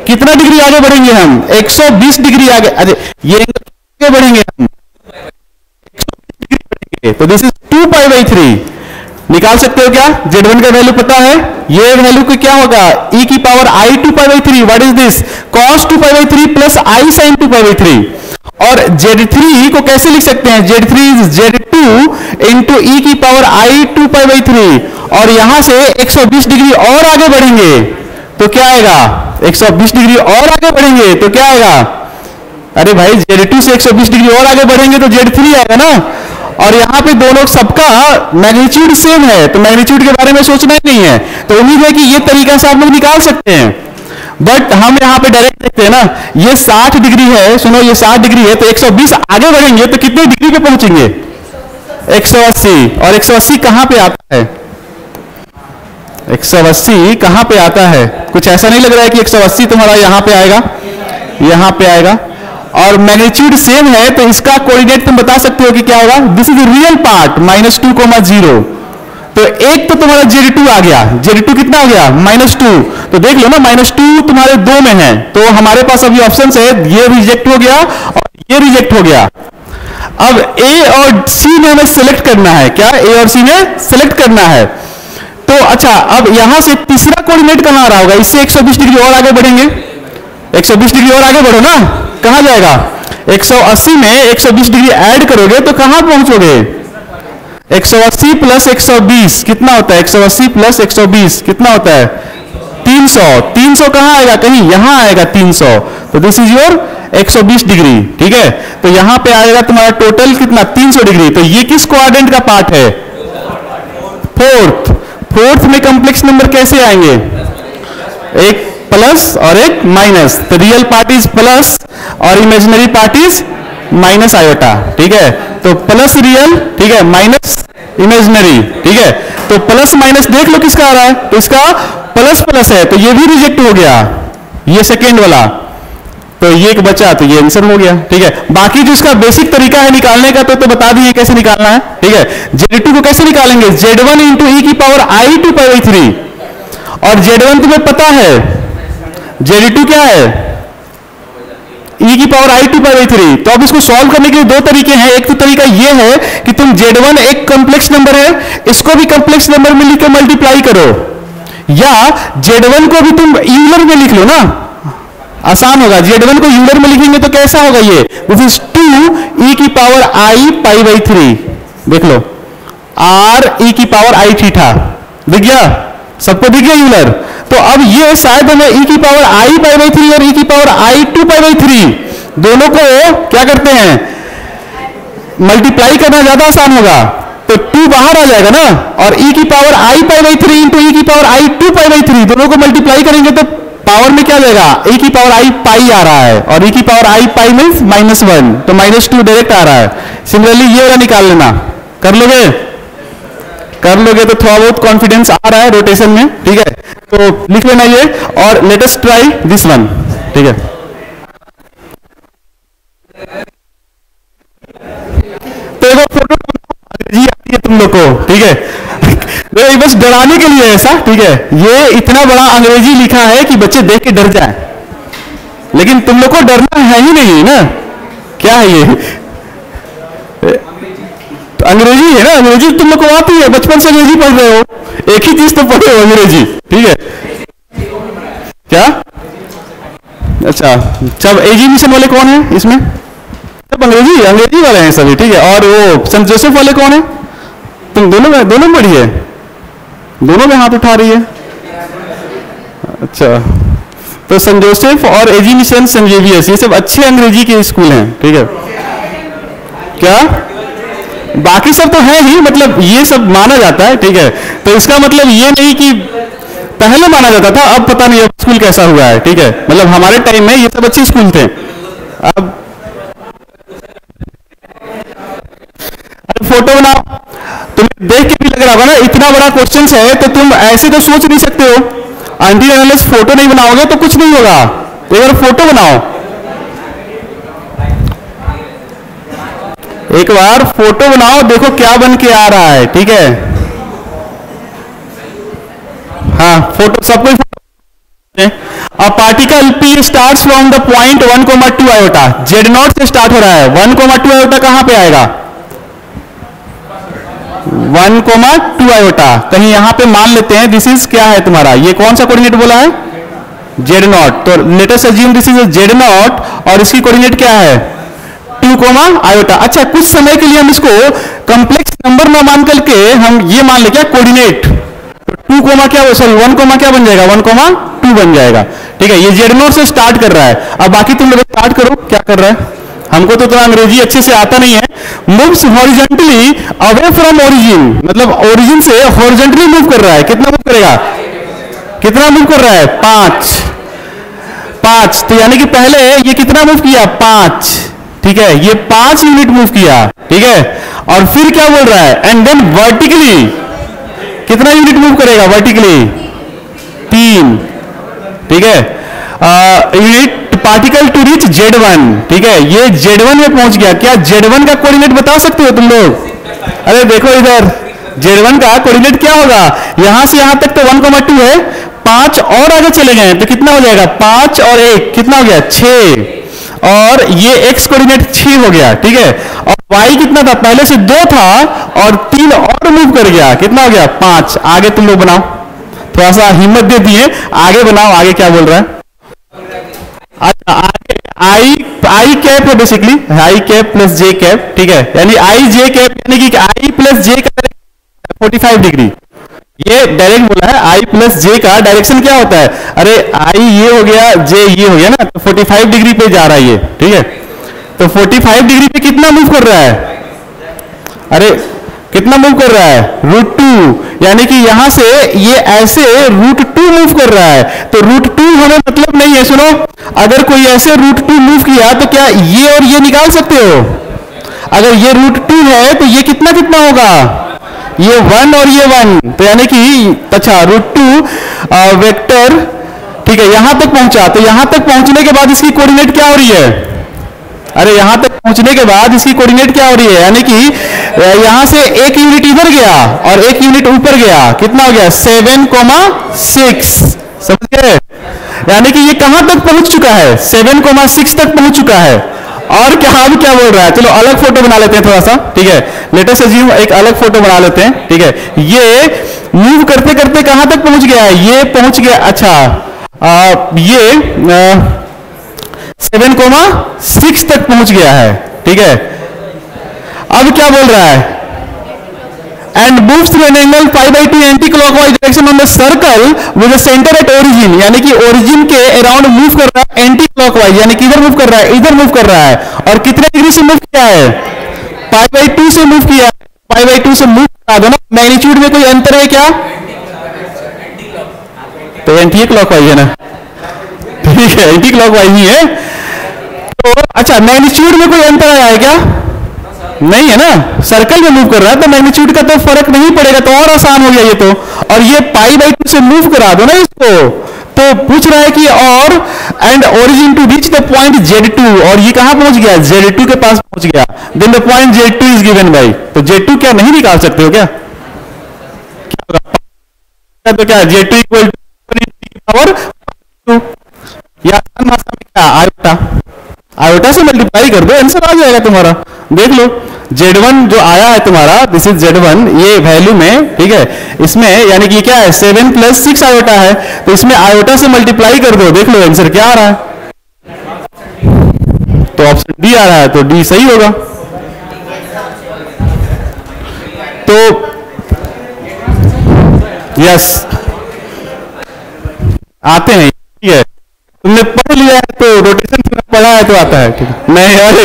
कितना डिग्री आगे बढ़ेंगे हम? 120 डिग्री आगे। अरे ये एंगल बढ़ेंगे हम, 120 डिग्री बढ़ेंगे। तो दिस इज 2π/3। निकाल सकते हो क्या? Z1 का वैल्यू पता है, ये वैल्यू को क्या होगा? e⁻I 2π/3। What is this? cos 2π/3 + I sin 2π/3। और Z3 को कैसे लिख सकते हैं? Z3 is Z2 * e⁻I 2π/3। और यहां से 120 डिग्री और आगे बढ़ेंगे तो क्या आएगा? 120 डिग्री और आगे बढ़ेंगे तो क्या आएगा? अरे भाई Z2 से 120 डिग्री और आगे बढ़ेंगे तो Z3 आएगा ना। और यहां पे दोनों सबका मैग्नीट्यूड सेम है, तो मैग्नीट्यूड के बारे में सोचना ही नहीं है। तो उम्मीद है कि ये तरीका से आप लोग निकाल सकते हैं, बट हम यहां पे डायरेक्ट देखते हैं ना, ये 60 डिग्री है, सुनो ये 60 डिग्री है, तो 120 आगे बढ़ेंगे तो कितने डिग्री पे पहुंचेंगे? 180। और 180 कहां पे आता है? 180 कहां पे आता है? कुछ ऐसा नहीं लग रहा है कि 180 तुम्हारा यहां पे आएगा, यहां पे आएगा, और मैग्नीट्यूड सेम है, तो इसका कोऑर्डिनेट तुम बता सकते हो कि क्या होगा? This is real part -2, 0। तो एक तो तुम्हारा Z2 आ गया, Z2 कितना हो गया? -2। तो देख लो ना, -2 तुम्हारे 2 में है, तो हमारे पास अभी ऑप्शन है, ये रिजेक्ट हो गया और ये रिजेक्ट हो गया। अब A और C में हमें सेलेक्ट करना है, क्या? A और C में सेलेक्ट करना है। तो अच्छा, अब यहां से तीसरा कोऑर्डिनेट कहां आ रहा होगा? इससे 120 डिग्री और आगे बढ़ेंगे, 120 डिग्री और आगे बढ़ो ना, कहां जाएगा? 180 में 120 डिग्री ऐड करोगे तो कहां पहुंचोगे? 180 + 120 कितना होता है? 180 + 120 कितना होता है? 300। 300 कहां आएगा? कहीं यहां आएगा 300। तो दिस इज योर 120 डिग्री, ठीक है। तो यहां पे आएगा तुम्हारा टोटल कितना? 300 डिग्री। तो ये किस क्वाड्रेंट का पार्ट है? फोर्थ में कॉम्प्लेक्स नंबर कैसे आएंगे? एक प्लस और एक माइनस। तो रियल पार्ट इज प्लस और imaginary part is minus iota, ठीक है। तो प्लस रियल, ठीक है, माइनस इमेजिनरी, ठीक है। तो प्लस माइनस देख लो किसका आ रहा है, तो इसका प्लस है, तो ये भी रिजेक्ट हो गया, ये सेकेंड वाला। तो ये एक बचा, तो ये आंसर हो गया, ठीक है। बाकी जो इसका बेसिक तरीका है निकालने का तो बता दिए कैसे निकालना है, ठीक है। Z2 को कैसे निकालेंगे? Z1 * e⁻I 2π/3। और Z1 तुम्हें पता है, Z2 क्या है? e⁻I 2π/3। तो अब इसको सॉल्व करने के लिए दो तरीके हैं। एक तो तरीका ये है कि तुम Z1 एक कॉम्प्लेक्स नंबर है, इसको भी कॉम्प्लेक्स नंबर में लिख के मल्टीप्लाई करो, या Z1 को भी तुम यूलर में लिख लो ना, आसान होगा। Z1 को यूलर में लिखेंगे तो कैसा होगा? ये दिस इज 2e⁻I π/3। देख लो, R e⁻I थीटा दिख गया, सबको दिख गया यूलर? तो अब ये शायद हमें e की पावर i पाई बाई 3 और e की पावर i 2 पाई बाई 3 दोनों को क्या करते हैं, मल्टीप्लाई करना ज्यादा आसान होगा, तो 2 बाहर आ जाएगा ना, और e की power i pi by 3 into e की पावर i 2 पाई बाई 3 दोनों को मल्टीप्लाई करेंगे तो पावर में क्या जाएगा, e की पावर i पाई आ रहा है, और e की पावर i पाई मीन्स -1, तो -2 डायरेक्ट आ रहा है। सिमिलरली ये वाला निकाल लेना, कर लोगे? कर लोगे तो थोड़ा बहुत कॉन्फिडेंस आ रहा है रोटेशन में, ठीक है, तो लिख लेना ये, और let us try this one, ठीक है। तो एक फोटो अंग्रेजी आती है तुम लोग को, ठीक है, ये बस डराने के लिए ऐसा, ठीक है, ये इतना बड़ा अंग्रेजी लिखा है कि बच्चे देख के डर जाए, लेकिन तुम लोग को डरना है ही नहीं ना, क्या है ये, तो अंग्रेजी है ना, अंग्रेजी तुम लोग को आती है, बचपन से अंग्रेजी पढ़ रहे हो, एक ही चीज तो पढ़े हो अंग्रेजी, ठीक है, क्या? अच्छा, सब एजी मिशन वाले कौन है इसमें? सब अंग्रेजी अंग्रेजी वाले हैं सभी, ठीक है, और वो सेंट जोसेफ वाले कौन है? तुम दोनों में पढ़ी है, दोनों में हाथ उठा रही है, अच्छा, तो सेंट जोसेफ और एजी मिशन, सेंट जेवियर्स, ये सब अच्छे अंग्रेजी के स्कूल हैं, ठीक है, क्या? बाकी सब तो है ही, मतलब ये सब माना जाता है, ठीक है, तो इसका मतलब ये नहीं कि पहले माना जाता था, अब पता नहीं अब स्कूल कैसा हुआ है, ठीक है, मतलब हमारे टाइम में ये सब अच्छे स्कूल थे। अब फोटो बनाओ, तुम्हें देख के भी लग रहा होगा ना, इतना बड़ा क्वेश्चन है, तो तुम ऐसे तो सोच नहीं सकते हो, अनटिल अनलेस फोटो नहीं बनाओगे तो कुछ नहीं होगा, तो एक बार फोटो बनाओ, एक बार फोटो बनाओ, देखो क्या बन के आ रहा है, ठीक है, हाँ फोटो सब कोई, a particle P start from the point 1,2 iota, Z not से स्टार्ट हो रहा है, 1,2 आयोटा कहां पे आएगा, 1,2 आयोटा, कहीं यहां पे मान लेते हैं दिस इज क्या है तुम्हारा, ये कौन सा कोऑर्डिनेट बोला है, जेड नॉट, तो let us assume this is Z not, और इसकी कोऑर्डिनेट क्या है, 2, आयोटा। अच्छा, कुछ समय के लिए हम इसको कॉम्प्लेक्स नंबर ना मान करके हम ये मान ले क्या, कोऑर्डिनेट, 2, क्या, सॉरी 1, क्या बन जाएगा, 1,2 बन जाएगा, ठीक है, ये जेड नॉट से स्टार्ट कर रहा है। अब बाकी तुम लोग स्टार्ट करो, क्या कर रहा है, हमको तो अंग्रेजी अच्छे से आता नहीं है। Moves horizontally away from origin, मतलब ओरिजिन से हॉरिजॉन्टली मूव कर रहा है, कितना मूव करेगा, कितना मूव कर रहा है, 5, तो यानी कि पहले ये कितना मूव किया, 5, ठीक है, ये 5 यूनिट मूव किया, ठीक है, और फिर क्या बोल रहा है, एंड देन वर्टिकली कितना यूनिट मूव करेगा, वर्टिकली 3, ठीक है, unit particle to reach Z1, ठीक है, ये Z1 में पहुंच गया। क्या Z1 का कोऑर्डिनेट बता सकते हो तुम लोग? अरे देखो इधर, Z1 का कोऑर्डिनेट क्या होगा, यहां से यहां तक तो 1,2 है, 5 और आगे चले गए तो कितना हो जाएगा, 5 और 1 कितना हो गया, 6, और ये x कोऑर्डिनेट 6 हो गया, ठीक है, और y कितना था, पहले से 2 था और 3 और मूव कर गया, कितना हो गया, 5। आगे तुम लोग बनाओ, थोड़ा सा हिम्मत दे दिए, आगे बनाओ, आगे क्या बोल रहा है, अच्छा आगे आई कैप है, basically I cap plus J cap, ठीक है, यानी आई जे कैप, यानी कि आई प्लस जे का 45 डिग्री, ये डायरेक्ट बोला है, आई प्लस जे का डायरेक्शन क्या होता है, अरे आई ये हो गया, जे ये हो गया ना, तो 45 डिग्री पे जा रहा है ये, ठीक है, तो 45 डिग्री पे कितना मूव कर रहा है, अरे कितना मूव कर रहा है, √2, यानी कि यहां से ये ऐसे √2 मूव कर रहा है, तो √2 हमें मतलब नहीं है, सुनो, अगर कोई ऐसे √2 मूव किया तो क्या ये और ये निकाल सकते हो, अगर ये √2 है तो ये कितना कितना होगा, ये 1 और ये 1, तो यानी कि अच्छा √2 वेक्टर, ठीक है, यहां तक पहुंचा, तो यहां तक पहुंचने के बाद इसकी कोऑर्डिनेट क्या हो रही है, अरे यहां तक पहुंचने के बाद इसकी कोऑर्डिनेट क्या हो रही है, यानी कि यहां से एक यूनिट इधर गया और एक यूनिट ऊपर गया, कितना हो गया, 7,6, समझ गए, यानी कि ये कहां तक पहुंच चुका है, 7,6 तक पहुंच चुका है। और क्या, अब क्या बोल रहा है, चलो अलग फोटो बना लेते हैं थोड़ा सा, ठीक है, लेट अस अज्यूम एक अलग फोटो बना लेते हैं, ठीक है, ये मूव करते करते कहां तक पहुंच गया है, ये पहुंच गया, अच्छा ये 7,6 तक पहुंच गया है, ठीक है, अब क्या बोल रहा है, and moves through an angle π/2 anti clockwise direction on the circle with the centre at origin, यानी कि ओरिजिन के अराउंड मूव कर रहा है एंटी क्लॉकवाइज, यानी कि इधर मूव कर रहा है, इधर मूव कर रहा है, और कितने डिग्री से मूव किया है? π/2 से मूव किया है। π/2 से मूव करा दो ना, मैग्नीट्यूड में कोई अंतर है क्या? तो एंटी क्लॉकवाइज है ना, ठीक है, एंटी क्लॉकवाइज ही है। तो अच्छा, मैग्नीट्यूड में कोई अंतर आया है क्या? नहीं है ना, सर्कल में मूव कर रहा है तो मैग्नीट्यूड का तो फर्क नहीं पड़ेगा, तो और आसान हो गया ये तो। और ये π/2 से मूव करा दो ना इसको, तो पूछ रहा है कि और and origin to reach the point Z2, और ये कहां पहुंच गया? Z2 के पास पहुंच गया। Then the point Z2 is given by, तो Z2 क्या नहीं निकाल सकते हो क्या? तो क्या Z2 इक्वल टू या आसान भाषा में क्या? आयोटा, आयोटा से मल्टीप्लाई कर दो, आंसर आ जाएगा तुम्हारा। देख लो, Z1 जो आया है तुम्हारा, दिस इज Z1, ये वैल्यू में, ठीक है, इसमें यानी कि क्या है? 7 + 6 आयोटा है, तो इसमें आयोटा से मल्टीप्लाई कर दो, देख लो आंसर क्या आ रहा है। तो ऑप्शन डी आ रहा है, तो डी सही होगा। तो यस, आते हैं, ठीक है, तुमने पढ़ लिया है तो रोटेशन पढ़ा है तो आता है, ठीक है। नहीं अरे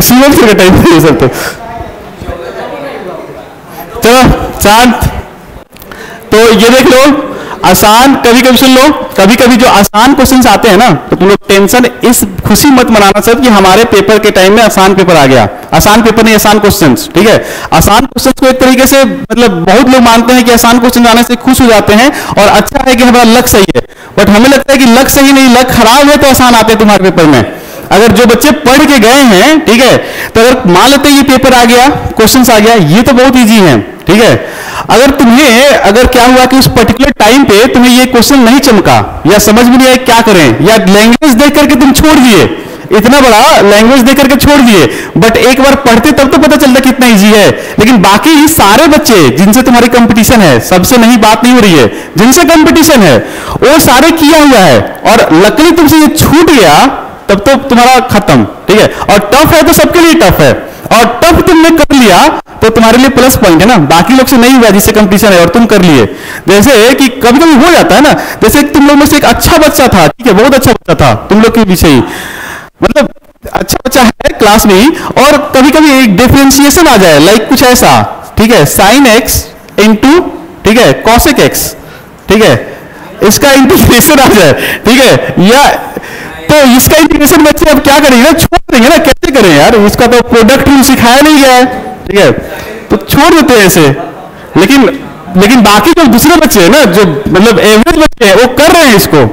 सीएम से टाइम ये सब तो चलो शांत। तो ये देख लो, आसान, कभी कभी सुन लो, कभी कभी जो आसान क्वेश्चंस आते हैं ना, तो तुम लोग टेंशन इस खुशी मत मनाना सर कि हमारे पेपर के टाइम में आसान पेपर आ गया। आसान पेपर नहीं, आसान क्वेश्चंस, ठीक है। आसान क्वेश्चंस को एक तरीके से मतलब बहुत लोग मानते हैं कि आसान क्वेश्चन आने से खुश हो जाते हैं और अच्छा है कि हमारा लक सही है, बट हमें लगता है कि लक सही नहीं, लक खराब है तो आसान आते हैं तुम्हारे पेपर में। अगर जो बच्चे पढ़ के गए हैं, ठीक है, तो अगर मान लेते हैं ये पेपर आ गया, क्वेश्चंस आ गया, ये तो बहुत इजी है, ठीक है। अगर तुम्हें, अगर क्या हुआ कि उस पर्टिकुलर टाइम पे तुम्हें ये क्वेश्चन नहीं चमका या समझ में नहीं आया क्या करें, या लैंग्वेज देख करके तुम छोड़ दिए, इतना बड़ा लैंग्वेज देख करके छोड़ दिए, बट एक बार पढ़ते तब तो पता चलता कितना इजी है। लेकिन बाकी सारे बच्चे जिनसे तुम्हारी कंपटीशन है, सबसे नहीं बात नहीं हो रही है, जिनसे कंपटीशन है वो सारे किया हुआ है, और लकली तुमसे ये छूट गया तब तो तुम्हारा खत्म, ठीक है। और टफ है तो सबके लिए टफ है, और टफ तुमने कर लिया तो तुम्हारे लिए प्लस पॉइंट है ना, बाकी लोग से नहीं हुआ जिससे कंपटीशन है और तुम कर लिए। जैसे कि कभी कभी हो जाता है ना, जैसे तुम लोग में से एक अच्छा बच्चा था, ठीक है, बहुत अच्छा बच्चा था तुम लोग के पीछे ही, मतलब अच्छा बच्चा है क्लास में ही, और कभी कभी एक डिफरेंशिएशन आ जाए, लाइक कुछ ऐसा, ठीक है, sin x इंटू, ठीक है, cosec x, ठीक है, इसका इंटीग्रेशन आ जाए, ठीक है, या तो इसका इंटीग्रेशन बच्चे अब क्या करेंगे ना, छोड़ देंगे ना, कैसे करें यार, उसका तो प्रोडक्ट रूल सिखाया नहीं गया है, ठीक है, तो छोड़ देते हैं ऐसे। लेकिन बाकी जो दूसरे बच्चे हैं ना, जो मतलब एवरेज बच्चे हैं, वो कर रहे हैं इसको,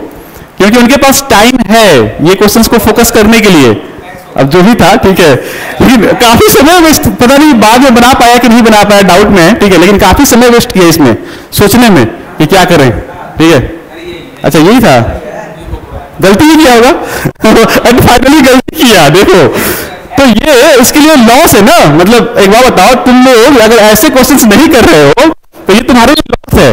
क्योंकि उनके पास टाइम है ये क्वेश्चंस को फोकस करने के लिए। अब जो भी था, ठीक है, लेकिन काफी समय वेस्ट, पता नहीं बाद में बना पाया कि नहीं बना पाया, डाउट में है, ठीक है, लेकिन काफी समय वेस्ट किया इसमें सोचने में कि क्या करें, ठीक है। अच्छा यही था, गलती ही किया होगा एंड फाइनली गलती किया, देखो, तो ये इसके लिए लॉस है ना। मतलब एक बात बताओ, तुम लोग अगर ऐसे क्वेश्चंस नहीं कर रहे हो तो ये तुम्हारे लिए लॉस है,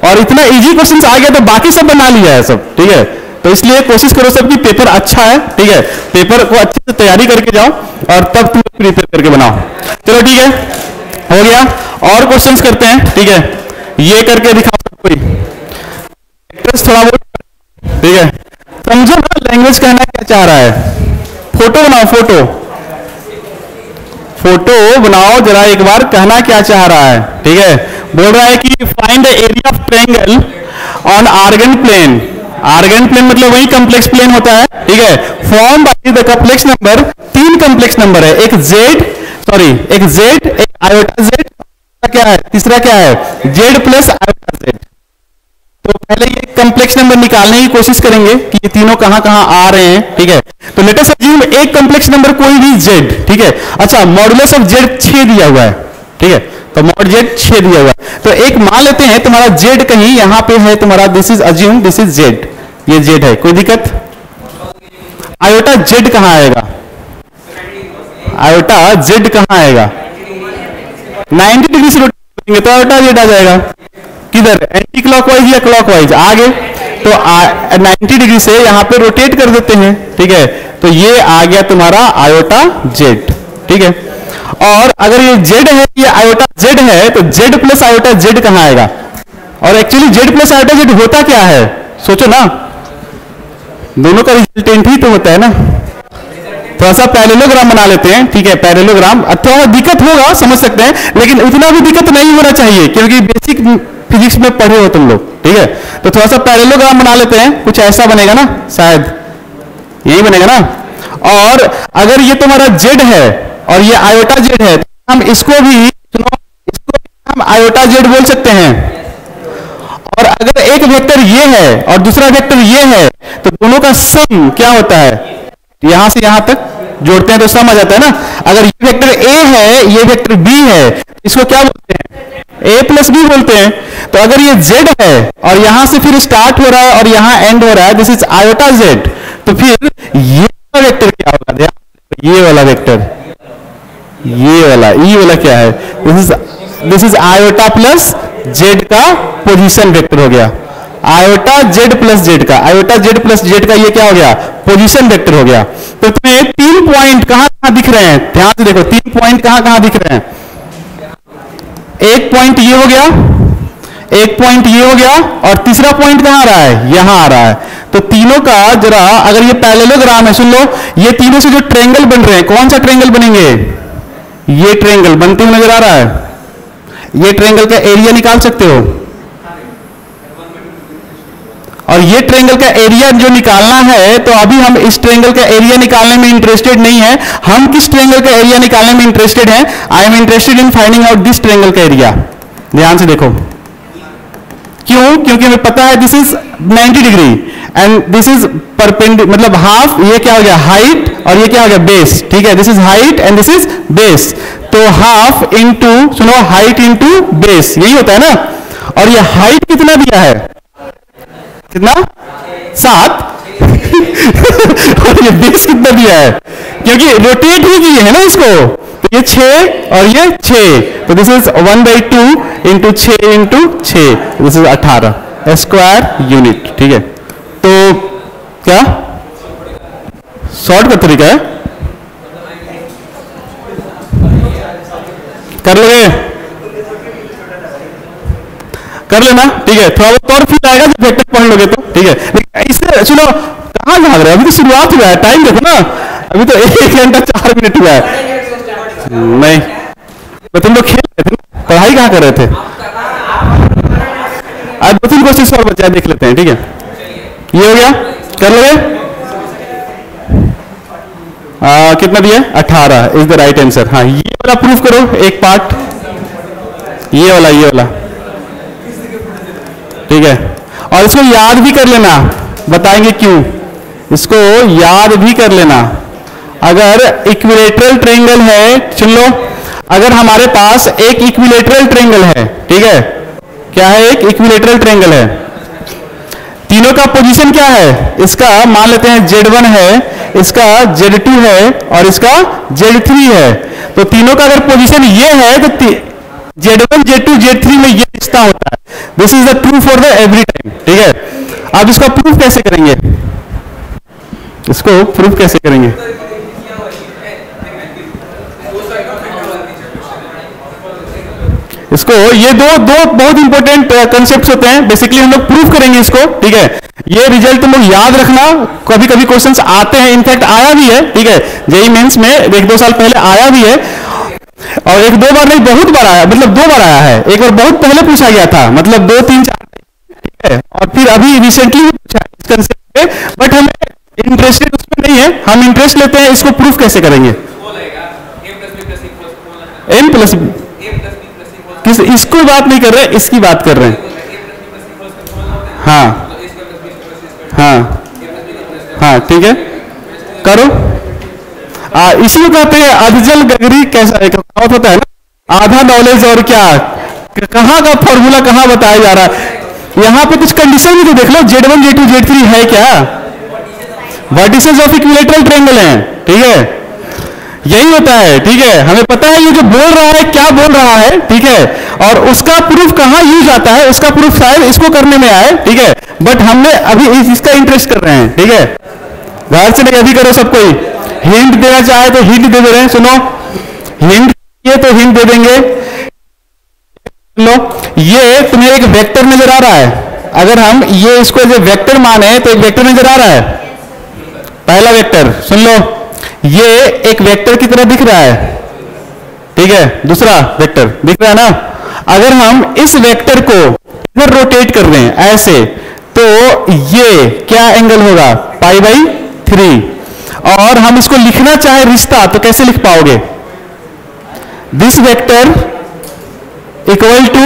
और इतना इजी क्वेश्चंस आ गया तो बाकी सब बना लिया है सब, ठीक है। तो इसलिए कोशिश करो सब कि पेपर अच्छा है, ठीक है, पेपर को अच्छे से तैयारी करके जाओ और तब तुम प्रिपेयर करके बनाओ। चलो ठीक है, हो गया, और क्वेश्चंस करते हैं, ठीक है, ये करके दिखाओ कोई थोड़ा बहुत, ठीक है, समझो ना लैंग्वेज कहना क्या चाह रहा है। फोटो बनाओ, फोटो बनाओ जरा एक बार, कहना क्या चाह रहा है, ठीक है। बोल रहा है कि find the area of triangle on Argand plane. Argand plane मतलब वही कॉम्प्लेक्स प्लेन होता है, ठीक है, form by the complex number, 3 complex number है, एक z, एक आयोटा z, क्या है, तीसरा क्या है, z प्लस आयोटा z। तो पहले ये कॉम्प्लेक्स नंबर निकालने की कोशिश करेंगे कि ये तीनों कहां कहां आ रहे हैं, ठीक है। तो लेट अस अज्यूम एक कॉम्प्लेक्स नंबर कोई भी z, ठीक है। अच्छा, मॉडुलस ऑफ z 6 दिया हुआ है, ठीक है, तो मॉड z 6 दिया हुआ है, तो एक मान लेते हैं तुम्हारा z कहीं यहां पे है तुम्हारा, this is assume this is z, ये z है, कोई दिक्कत। आयोटा z कहां आएगा, आयोटा z कहां आएगा, 90 डिग्री से रोटेट करेंगे तो आयोटा z आ जाएगा, किधर, एंटी क्लॉकवाइज या क्लॉकवाइज, आगे, तो 90 डिग्री से यहां पे रोटेट कर देते हैं, ठीक है, तो ये आ गया तुम्हारा आयोटा z, ठीक है। और अगर ये z है, ये आयोटा z है, तो z प्लस आयोटा z कहां आएगा? और actually z plus iota z होता क्या है? सोचो ना, दोनों का रिजल्टेंट ही तो होता है ना। थोड़ा सा पैरेललोग्राम बना लेते हैं, ठीक है? पैरेललोग्राम थोड़ा दिक्कत होगा, समझ सकते हैं, लेकिन उतना भी दिक्कत नहीं होना चाहिए, क्योंकि बेसिक फिजिक्स में पढ़े हो तुम लोग, ठीक है? तो थोड़ा सा पैरेललोग्राम बना लेते हैं, कुछ ऐसा बनेगा ना, शायद यही बनेगा ना। और अगर ये तुम्हारा z है और ये आयोटा z है, तो हम इसको भी सुनो, इसको भी हम आयोटा z बोल सकते हैं। और अगर एक वेक्टर ये है और दूसरा वेक्टर ये है, तो दोनों का सम क्या होता है? यहां से यहां तक जोड़ते हैं तो सम आ जाता है ना। अगर ये वेक्टर a है, ये वेक्टर b है, इसको क्या बोलते हैं? a प्लस b बोलते हैं। तो अगर ये z है और यहां से फिर स्टार्ट हो रहा है और यहां एंड हो रहा है, दिस इज आयोटा z, तो फिर ये वेक्टर क्या होगा? ये वाला वेक्टर, ये वाला क्या है? This is iota plus z का पोजीशन वेक्टर हो गया। आयोटा z प्लस z का, आयोटा z प्लस z का ये क्या हो गया? पोजीशन वेक्टर हो गया। तो तुम्हें 3 पॉइंट कहां दिख रहे हैं? ध्यान से देखो, 3 पॉइंट कहां दिख रहे हैं? एक पॉइंट ये हो गया, एक पॉइंट ये हो गया, और तीसरा पॉइंट कहां आ रहा है? यहां आ रहा है। तो तीनों का जरा, अगर ये पैरेललोग्राम है, सुन लो, ये तीनों से जो ट्रायंगल बन रहे हैं, कौन सा ट्रायंगल बनेंगे? ये ट्रायंगल बनते हुए नजर आ रहा है। ये ट्रायंगल का एरिया निकाल सकते हो, और ये ट्रायंगल का एरिया जो निकालना है, तो अभी हम इस ट्रायंगल का एरिया निकालने में इंटरेस्टेड नहीं है। हम किस ट्रायंगल का एरिया निकालने में इंटरेस्टेड हैं? I am interested in finding out this triangle का एरिया। ध्यान से देखो, क्यों? क्योंकि हमें पता है this is 90 degree and this is perpendicular, मतलब हाफ, ये क्या हो गया? हाइट, और ये क्या हो गया? बेस, ठीक है? This is height and this is base. तो हाफ इंटू, सुनो, हाइट इंटू बेस, यही होता है ना। और ये हाइट कितना दिया है? कितना? 7 और ये बेस कितना दिया है? क्योंकि रोटेट ही किए है ना इसको, तो ये 6 और ये 6, तो this is 1/2 into 6 into 6, this is 18 square unit, ठीक है? तो क्या शॉर्ट का तरीका है? कर लोगे? कर लेना, ठीक है? थोड़ा बहुत और फील आएगा जब वेक्टर पढ़ लोगे तो, ठीक है? लेकिन इससे सुनो, कहां भाग रहे हो? अभी तो शुरुआत हुआ है, टाइम देखो ना, अभी तो 1 घंटा 4 मिनट हुआ है। नहीं, तो तुम लोग खेल रहे थे ना, पढ़ाई कहां कर रहे थे? आज 2-3 क्वेश्चन और बचा है, देख लेते हैं, ठीक है? ये हो गया, कर लोगे? कितना दिया? 18 इज द राइट आंसर। हाँ, ये वाला प्रूफ करो, एक पार्ट, ये वाला, ठीक है? और इसको याद भी कर लेना, बताएंगे क्यों। इसको याद भी कर लेना। अगर इक्विलेटरल ट्रायंगल है, सुन लो, अगर हमारे पास एक इक्विलेटरल ट्रायंगल है, ठीक है? क्या है? एक इक्विलेटरल ट्रायंगल है। तीनों का पोजीशन क्या है? इसका मान लेते हैं Z1 है, इसका Z2 है, और इसका Z3 है। तो तीनों का अगर पोजीशन ये है, तो Z1, Z2, Z3 में ये रिश्ता होता है। This is the true for the every time, ठीक है? अब इसको प्रूफ कैसे करेंगे? इसको प्रूफ कैसे करेंगे? इसको, ये दो बहुत इंपॉर्टेंट कंसेप्ट्स होते हैं, बेसिकली हम लोग प्रूफ करेंगे इसको, ठीक है? ये रिजल्ट तुम लोग याद रखना, कभी कभी क्वेश्चंस आते हैं, इनफैक्ट आया भी है, ठीक है? जेईई मेंस में 1-2 साल पहले आया भी है, और 1-2 बार नहीं, बहुत बार आया, मतलब 2 बार आया है। एक बार बहुत पहले पूछा गया था, मतलब 2-3-4, ठीक है? और फिर अभी रिसेंटली पूछा इस कंसेप्ट पे, बट हमें इंटरेस्टेड उसमें नहीं है, हम इंटरेस्ट लेते हैं इसको प्रूफ कैसे करेंगे। m प्लस किस, इसको बात नहीं कर रहे, इसकी बात कर रहे हैं। हाँ हाँ हाँ, ठीक है, करो। इसी को कहते हैं अधजल गगरी, कैसा एक कहावत होता है ना, आधा नॉलेज और क्या, कहाँ का फॉर्मूला कहाँ बताया जा रहा है। यहाँ पे कुछ कंडीशन भी तो देख लो, Z1, Z2, Z3 है क्या? वर्टिसेस ऑफ इक्विलेटरल ट्रायंगल हैं, ठीक है? यही होता है, ठीक है? हमें पता है ये जो बोल रहा है क्या बोल रहा है, ठीक है? और उसका प्रूफ कहाँ यूज आता है, उसका प्रूफ शायद इसको करने में आए, ठीक है? बट हमने अभी इसका इंटरेस्ट कर रहे हैं, ठीक है? घर से नहीं, अभी करो सब कोई। हिंट देना चाहे तो हिंट दे रहे हैं, सुनो, हिंट ये तो हिंट दे देंगे। लो, ये तुम्हें एक वेक्टर नजर आ रहा है। अगर हम ये इसको जो वेक्टर माने तो एक वेक्टर नजर आ रहा है। पहला वेक्टर सुन लो, ये एक वेक्टर की तरह दिख रहा है, ठीक है। दूसरा वेक्टर दिख रहा है ना। अगर हम इस वेक्टर को इधर रोटेट कर दें ऐसे, तो ये क्या एंगल होगा? π/3। और हम इसको लिखना चाहे रिश्ता, तो कैसे लिख पाओगे? This vector equal to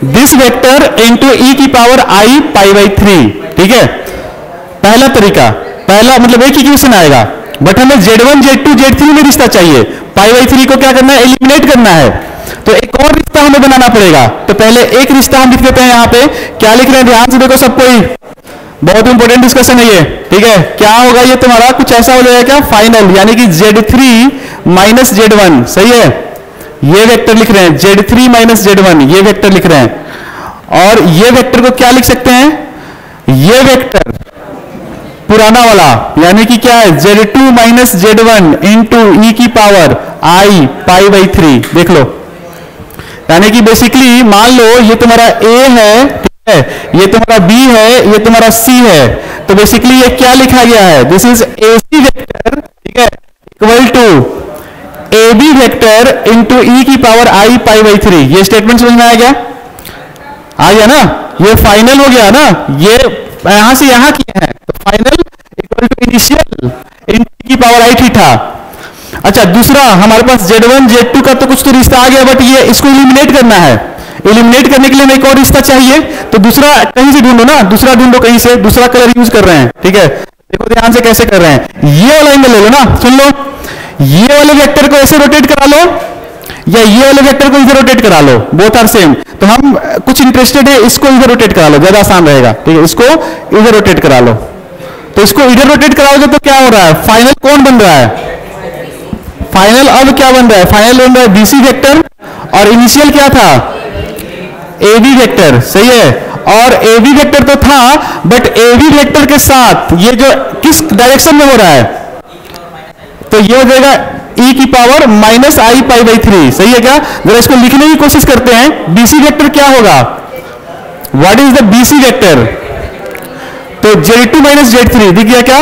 this vector into e की पावर i π/3, ठीक है। पहला तरीका, पहला मतलब एक इक्वेशन आएगा, बट हमें Z1 Z2 Z3 में रिश्ता चाहिए। π/3 को क्या करना है? एलिमिनेट करना है। तो एक और रिश्ता हमें बनाना पड़ेगा। तो पहले एक रिश्ता हम लिख देते हैं। यहां पे क्या लिख रहे हैं? ध्यान से देखो सब कोई, बहुत इंपॉर्टेंट डिस्कशन है ये, ठीक है। क्या होगा ये तुम्हारा? कुछ ऐसा हो जाएगा क्या? फाइनल, यानी कि Z3 माइनस Z1, सही है। ये वेक्टर लिख रहे हैं Z3 माइनस Z1, ये वेक्टर लिख रहे हैं। और ये वेक्टर को क्या लिख सकते हैं? ये वेक्टर पुराना वाला, यानी कि क्या है? Z2 minus Z1 into e की पावर i π/3, देख लो। यानी कि बेसिकली मान लो ये तुम्हारा A है, ठीक है, ये तुम्हारा B है, ये तुम्हारा C है। तो बेसिकली ये क्या लिखा गया है? दिस इज AC वेक्टर, ठीक है, equal to AB vector into e की पावर i π/3। ये स्टेटमेंट समझ में आ गया? आ गया ना? ये फाइनल हो गया ना? ये यहां से यहां किए हैं, तो final equal to initial into e की पावर i थीटा। अच्छा, दूसरा हमारे पास Z1 Z2 का तो कुछ तो रिश्ता आ गया, बट ये इसको एलिमिनेट करना है। एलिमिनेट करने के लिए हमें एक और रिश्ता चाहिए, तो दूसरा कहीं से ढूंढो ना, दूसरा ढूंढो कहीं से, दूसरा कलर यूज कर रहे हैं, ठीक है। देखो ध्यान से कैसे कर रहे हैं। ये वाला एंगल ले लो ना, सुन लो, ये वाले वेक्टर को ऐसे रोटेट करा लो, या ये वाले वेक्टर को इधर रोटेट करा लो, बोथ आर सेम। तो हम कुछ इंटरेस्टेड है, इसको इधर रोटेट करा लो, ज्यादा आसान रहेगा, ठीक है। इसको इधर रोटेट करा लो, तो इसको इधर रोटेट कराओगे तो क्या हो रहा है? फाइनल कौन बन रहा है? फाइनल अब क्या बन रहा है? फाइनल बन रहा है BC वेक्टर, और इनिशियल क्या था? AB वेक्टर, सही है। और AB वेक्टर तो था, बट AB वेक्टर के साथ ये जो किस डायरेक्शन में हो रहा है? तो ये हो जाएगा e की पावर माइनस i π/3, सही है क्या? जरा इसको लिखने की कोशिश करते हैं। BC वेक्टर क्या होगा? What is the BC vector? तो Z2 माइनस Z3 दिख गया क्या?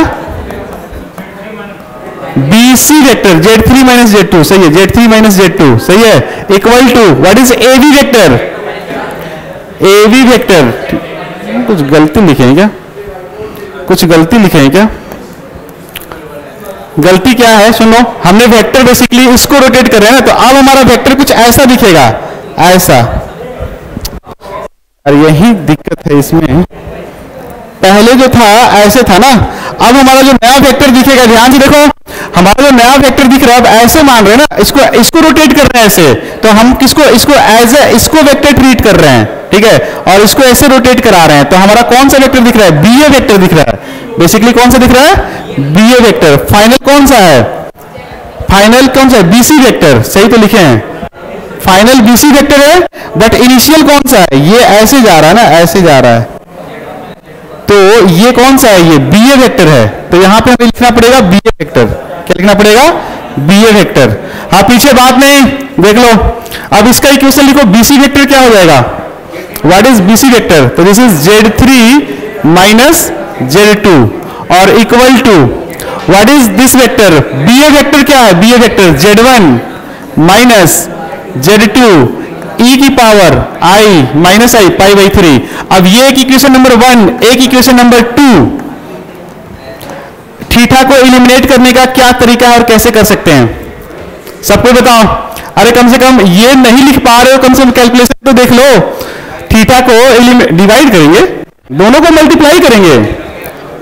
BC vector Z3 minus Z2, सही है, Z3 माइनस Z2, सही है, equal to what is AB vector? AB vector, कुछ गलती लिखे हैं क्या? कुछ गलती लिखे हैं क्या? गलती क्या है? सुनो, हमने वेक्टर बेसिकली इसको रोटेट कर रहे हैं ना, तो अब हमारा वेक्टर कुछ ऐसा दिखेगा, ऐसा। और यही दिक्कत है इसमें, पहले जो था ऐसे था ना, अब हमारा जो नया वेक्टर दिखेगा, ध्यान से देखो, हमारा जो नया वेक्टर दिख रहा है, अब ऐसे मान रहे हैं ना, इसको रोटेट कर रहे हैं ऐसे, तो हम किसको, इसको एज ए इसको वेक्टर ट्रीट कर रहे हैं, ठीक है, और इसको ऐसे रोटेट करा रहे हैं। तो हमारा कौन सा वेक्टर दिख रहा है? BA वेक्टर दिख रहा है। बेसिकली कौन सा दिख रहा है? BA vector. फाइनल कौन सा है? फाइनल कौन सा है? BC वेक्टर, सही तो लिखे हैं, फाइनल BC वेक्टर है, बट इनिशियल कौन सा है? ये ऐसे जा रहा है ना, ऐसे जा रहा है, तो ये कौन सा है? ये BA वेक्टर है। तो यहां पे हमें लिखना पड़ेगा BA वेक्टर। क्या लिखना पड़ेगा? BA vector. हाँ, पीछे बात नहीं, देख लो। अब इसका इक्वेशन लिखो, BC वेक्टर क्या हो जाएगा? What is BC vector? तो this is Z3 minus Z2 और equal to what is this vector? BA vector क्या है? BA vector Z1 minus Z2 e की पावर i माइनस i π/3। अब ये एक इक्वेशन नंबर 1, एक इक्वेशन नंबर 2। थीटा को एलिमिनेट करने का क्या तरीका है और कैसे कर सकते हैं? सबको बताओ। अरे कम से कम ये नहीं लिख पा रहे हो, कम से कम कैलकुलेशन तो देख लो। थीटा को डिवाइड करेंगे, दोनों को मल्टीप्लाई करेंगे,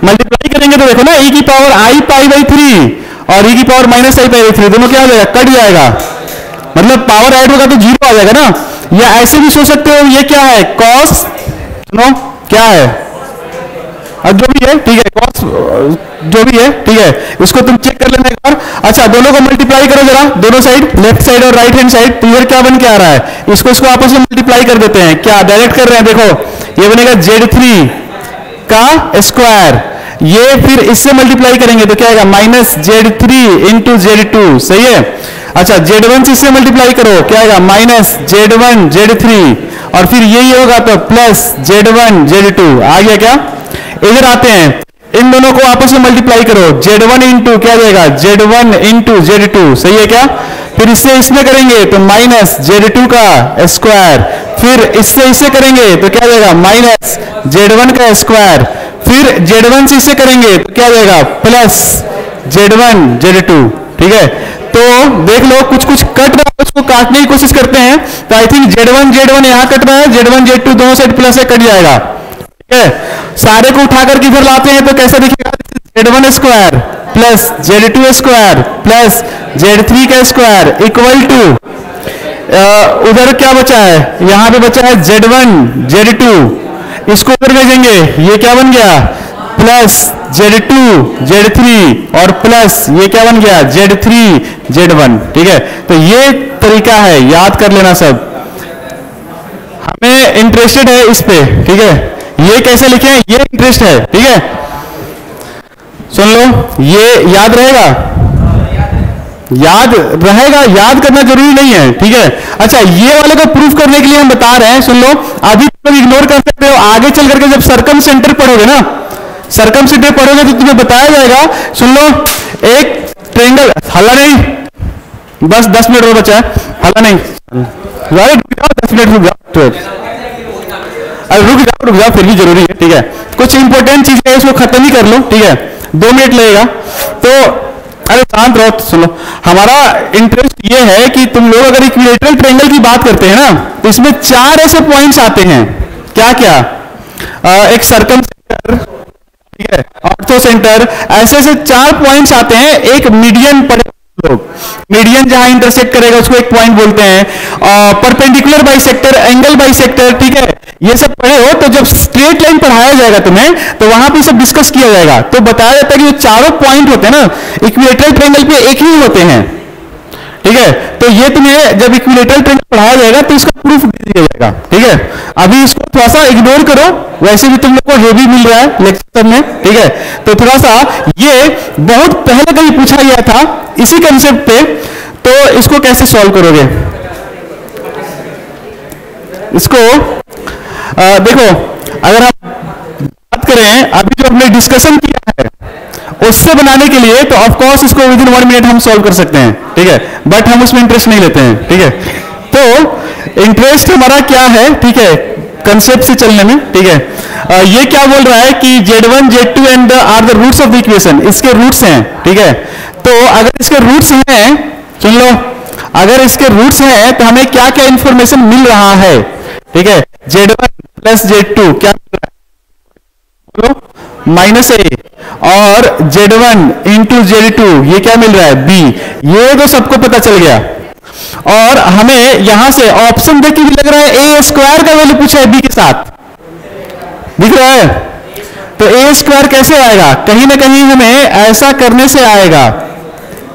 मल्टीप्लाई करेंगे तो देखो ना, e की पावर i π/3 और e की पावर माइनस i π/3, दोनों क्या हो जाएगा? कट जाएगा, मतलब पावर ऐड होगा तो 0 आ जाएगा ना। या ऐसे भी सोच सकते हो, ये क्या है? कॉस, सुनो क्या है, और जो भी है, ठीक है, कॉस जो भी है, ठीक है, इसको तुम चेक कर लेना एक बार। अच्छा, दोनों को मल्टीप्लाई करो जरा, दोनों साइड, लेफ्ट साइड और राइट हैंड साइड। तो इधर क्या बन के आ रहा है? इसको आपस में मल्टीप्लाई कर देते हैं। क्या डायरेक्ट कर रहे हैं? देखो, ये बनेगा Z3 का स्क्वायर ये फिर इससे मल्टीप्लाई करेंगे तो क्या आएगा माइनस Z3 इंटू Z2, सही है। अच्छा Z1 से इससे मल्टीप्लाई करो, क्या आएगा माइनस Z1 Z3, और फिर यही होगा तो प्लस Z1 Z2, आ गया क्या। इधर आते हैं, इन दोनों को आपस में मल्टीप्लाई करो, Z1 इंटू क्या जाएगा Z1 इंटू Z2, सही है क्या। फिर इससे इसमें करेंगे तो माइनस Z2 का स्क्वायर, फिर इससे इसे करेंगे तो क्या जाएगा माइनस Z1 का स्क्वायर, फिर Z1 से इसे करेंगे तो क्या जाएगा प्लस Z1 Z2, ठीक है। तो देख लो कुछ कुछ कट रहा है, उसको काटने की कोशिश करते हैं, तो आई थिंक Z1 यहां कट रहा है, Z1 Z2 दोनों साइड प्लस है, कट जाएगा, ठीक है। सारे को उठाकर किधर लाते हैं तो कैसा दिखेगा, Z1 square plus Z2 square plus Z3 का स्क्वायर इक्वल टू, उधर क्या बचा है, यहां पे बचा है Z1 Z2, इसको उधर भेजेंगे, ये क्या बन गया प्लस Z2 Z3 और प्लस ये क्या बन गया Z3 Z1, ठीक है। तो ये तरीका है, याद कर लेना सब, हमें इंटरेस्टेड है इस पे, ठीक है। ये कैसे लिखें, ये इंटरेस्ट है, ठीक है। सुन लो, ये याद रहेगा, याद करना जरूरी नहीं है, ठीक है। अच्छा ये वाले को प्रूफ करने के लिए हम बता रहे हैं, सुन लो, अभी तुम इग्नोर कर सकते हो, आगे चल करके जब सर्कम सेंटर पढ़ोगे ना, सर्कम सेंटर पढ़ोगे तो तुम्हें बताया जाएगा। सुन लो, एक ट्रायंगल, हल्ला नहीं, बस 10 मिनट और बचा है, हल्ला नहीं, 10 मिनट रुक जाओ, रुक जाओ, फिर भी जरूरी है, ठीक है। कुछ इंपॉर्टेंट चीज है, इसको खत्म ही कर लो, ठीक है, 2 मिनट लगेगा। तो अरे शांत रहो, सुनो, हमारा इंटरेस्ट ये है कि तुम लोग अगर इक्विलेटरल ट्रायंगल की बात करते हैं ना, तो इसमें 4 ऐसे पॉइंट्स आते हैं, क्या क्या, एक सर्कम सेंटर, ठीक है, ऑर्थो सेंटर, ऐसे ऐसे 4 पॉइंट्स आते हैं, एक मीडियन पर लोग, मीडियन जहां इंटरसेक्ट करेगा उसको एक पॉइंट बोलते हैं, परपेंडिकुलर बाइसेक्टर, एंगल बाइसेक्टर, ठीक है। ये सब पढ़े हो, तो जब स्ट्रेट लाइन पढ़ाया जाएगा तुम्हें, तो वहां पे सब डिस्कस किया जाएगा, तो बताया जाता है कि जो चारों पॉइंट होते हैं ना इक्विलेटरल ट्रायंगल पे एक ही होते हैं, ठीक है। तो ये तुम्हें जब इक्विलेटरल ट्रायंगल पढ़ाया जाएगा तो इसका प्रूफ दे दिया जाएगा, ठीक है। अभी इसको थोड़ा सा इग्नोर करो, वैसे भी तुम लोग को हेवी मिल रहा है लेक्चर में, ठीक है। तो थोड़ा सा ये बहुत पहले कहीं पूछा गया था इसी कंसेप्ट पे, तो इसको कैसे सॉल्व करोगे, इसको देखो, अगर हम बात करें अभी जो हमने डिस्कशन किया है उससे बनाने के लिए, तो ऑफ कोर्स इसको विद इन 1 मिनट हम सॉल्व कर सकते हैं, ठीक है, बट हम उसमें इंटरेस्ट नहीं लेते हैं, ठीक है। तो इंटरेस्ट हमारा क्या है, ठीक है, कंसेप्ट से चलने में, ठीक है। ये क्या बोल रहा है कि Z1 Z2 and are the roots of the equation, इसके रूट्स हैं, ठीक है। तो अगर इसके रूट्स हैं, सुन लो, अगर इसके रूट्स हैं तो हमें क्या क्या इंफॉर्मेशन मिल रहा है, ठीक है। Z1 प्लस Z2 क्या मिल रहा है, बोलो माइनस A, और Z1 इंटू Z2 ये क्या मिल रहा है B, ये तो सबको पता चल गया। और हमें यहां से ऑप्शन देख के भी लग रहा है A स्क्वायर का वैल्यू पूछा है B के साथ, दिख रहा है। तो A स्क्वायर कैसे आएगा, कहीं ना कहीं हमें ऐसा करने से आएगा,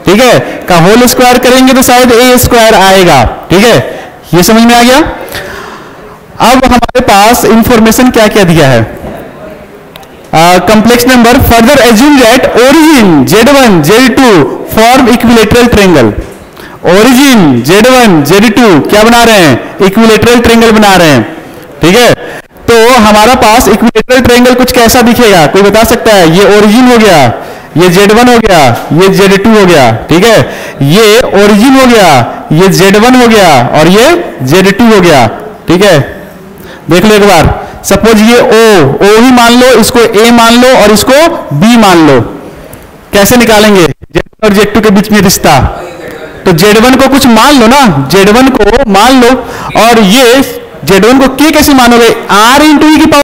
ठीक है, का होल स्क्वायर करेंगे तो शायद A स्क्वायर आएगा, ठीक है। ये समझ में आ गया। अब हमारे पास इंफॉर्मेशन क्या क्या दिया है, complex number, further assume that origin Z1 Z2 form equilateral triangle, origin Z1 Z2 क्या बना रहे हैं, इक्विलेटरल ट्रायंगल बना रहे हैं, ठीक है। तो हमारा पास इक्विलेटरल ट्रायंगल कुछ कैसा दिखेगा, कोई बता सकता है, ये ओरिजिन हो गया, ये Z1 हो गया, ये Z2 हो गया, ठीक है, ये ओरिजिन हो गया, ये Z1 हो गया और ये Z2 हो गया, ठीक है। देख लो एक बार, सपोज ये O ही मान लो, इसको A मान लो और इसको B मान लो, कैसे निकालेंगे Z1 और Z2 के बीच में रिश्ता, तो Z1 को कुछ मान लो ना, Z1 को मान लो, और ये Z1 को K कैसे मानोगे, R इंटू E की पावर